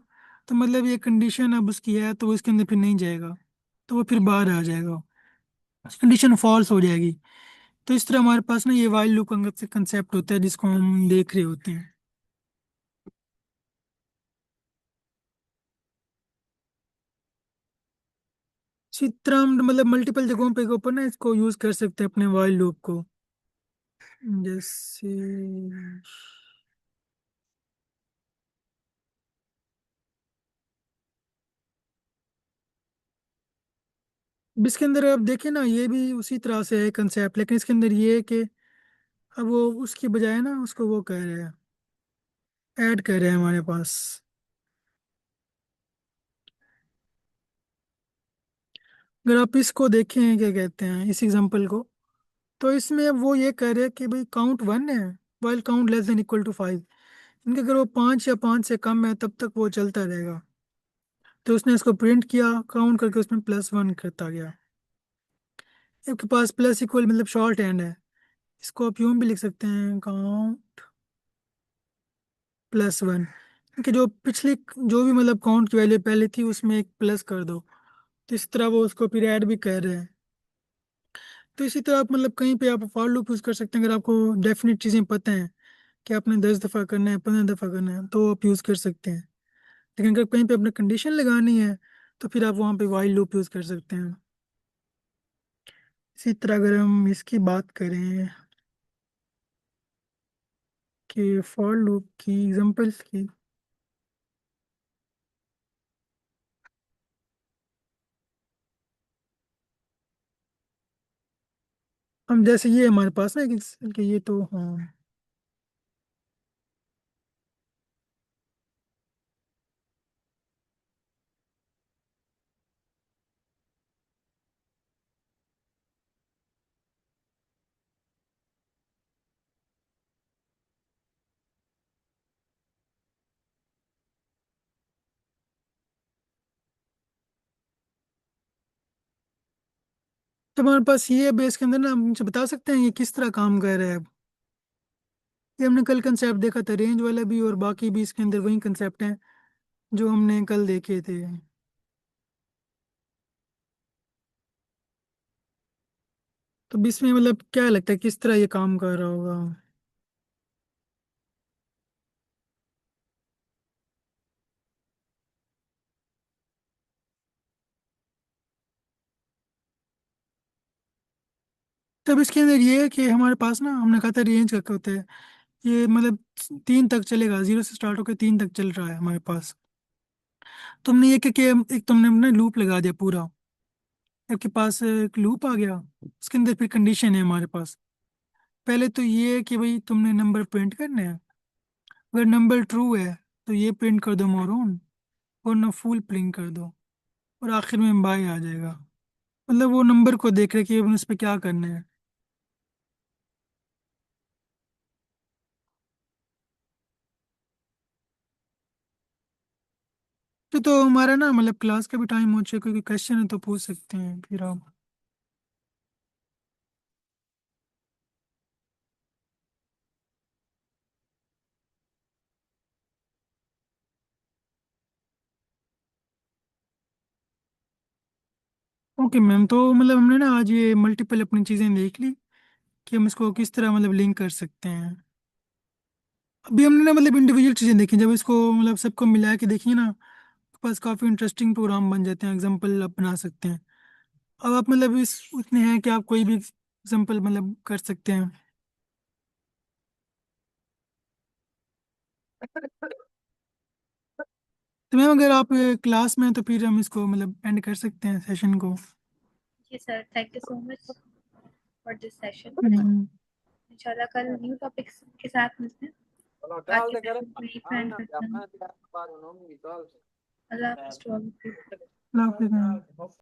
तो मतलब ये कंडीशन अब उसकी है तो वो इसके अंदर फिर नहीं जाएगा, तो वो फिर बाहर आ जाएगा, कंडीशन फॉल्स हो जाएगी। तो इस तरह हमारे पास ना ये वाइल लूप से कंसेप्ट होता है जिसको हम देख रहे होते हैं। इसी तरह हम मतलब मल्टीपल जगहों पे के ऊपर ना इसको यूज कर सकते हैं अपने वाइल लूप को। जैसे अब इसके अंदर आप देखें ना, ये भी उसी तरह से है कंसेप्ट, लेकिन इसके अंदर ये है कि अब वो उसकी बजाय ना उसको वो कह रहे हैं, ऐड कर रहे हैं हमारे पास। अगर आप इसको देखें क्या कहते हैं इस एग्जांपल को, तो इसमें वो ये कह रहे हैं कि भाई काउंट 1 है, while count less than equal to 5। इनके अगर वो 5 या 5 से कम है तब तक वो चलता रहेगा। तो उसने इसको प्रिंट किया काउंट करके, उसमें +1 करता गया। आपके पास प्लस इक्वल मतलब शॉर्ट हैंड है, इसको आप यूं भी लिख सकते हैं काउंट +1। कि जो पिछली जो भी मतलब काउंट की वैल्यू पहले थी उसमें एक प्लस कर दो। तो इस तरह वो उसको फिर ऐड भी कर रहे हैं। तो इसी तरह आप मतलब कहीं पे आप फॉर लूप यूज कर सकते हैं, अगर आपको डेफिनेट चीज़ें पता हैं कि आपने 10 दफ़ा करना है, 15 दफ़ा करना है, तो आप यूज़ कर सकते हैं। लेकिन अगर कहीं पे अपने कंडीशन लगानी है तो फिर आप वहाँ पे वाइल लूप यूज़ कर सकते हैं। इसी तरह अगर हम इसकी बात करें कि फॉर लूप की एग्जांपल्स की, हम जैसे ये हमारे पास ना कि ये तो हाँ, तो हमारे पास ये बेस के अंदर ना हम मुझे बता सकते हैं ये किस तरह काम कर रहा है। ये हमने कल कंसेप्ट देखा था रेंज वाला भी, और बाकी भी इसके अंदर वही कंसेप्ट हैं जो हमने कल देखे थे। तो अब इसमें मतलब क्या लगता है किस तरह ये काम कर रहा होगा। तब इसके अंदर ये है कि हमारे पास ना हमने कहा था रेंज का क्या होता है, ये मतलब 3 तक चलेगा, 0 से स्टार्ट होकर 3 तक चल रहा है हमारे पास। तुमने ये कि एक तुमने ना लूप लगा दिया पूरा, आपके पास एक लूप आ गया, उसके अंदर फिर कंडीशन है हमारे पास। पहले तो ये है कि भाई तुमने नंबर प्रिंट करने हैं, अगर नंबर ट्रू है तो ये प्रिंट कर दो मोरून, और ना फुल प्रिंट कर दो, और आखिर में बाय आ जाएगा। मतलब वो नंबर को देख रहे कि उस पर क्या करना है। तो हमारा ना मतलब क्लास का भी टाइम हो चुका है, कोई क्वेश्चन है तो पूछ सकते हैं फिर आप। ओके मैम, तो मतलब हमने ना आज ये मल्टीपल अपनी चीज़ें देख ली कि हम इसको किस तरह मतलब लिंक कर सकते हैं। अभी हमने ना मतलब इंडिविजुअल चीज़ें देखी, जब इसको मतलब सबको मिला के देखिए ना, तो पास काफ़ी इंटरेस्टिंग प्रोग्राम बन जाते हैं, एग्जाम्पल आप बना सकते हैं। अब आप मतलब इस उतने हैं कि आप कोई भी एग्जाम्पल मतलब कर सकते हैं। तो मैम अगर आप क्लास में हैं तो फिर हम इसको मतलब एंड कर सकते हैं सेशन को। जी sir, thank you so much for this session. Hmm. इंशाल्लाह कल न्यू टॉपिक्स के साथ मिलते हैं। आज के सेशन को यहीं पे एंड करते हैं। अल्लाह हाफिज़ to all of you। अल्लाह हाफिज़ मैम।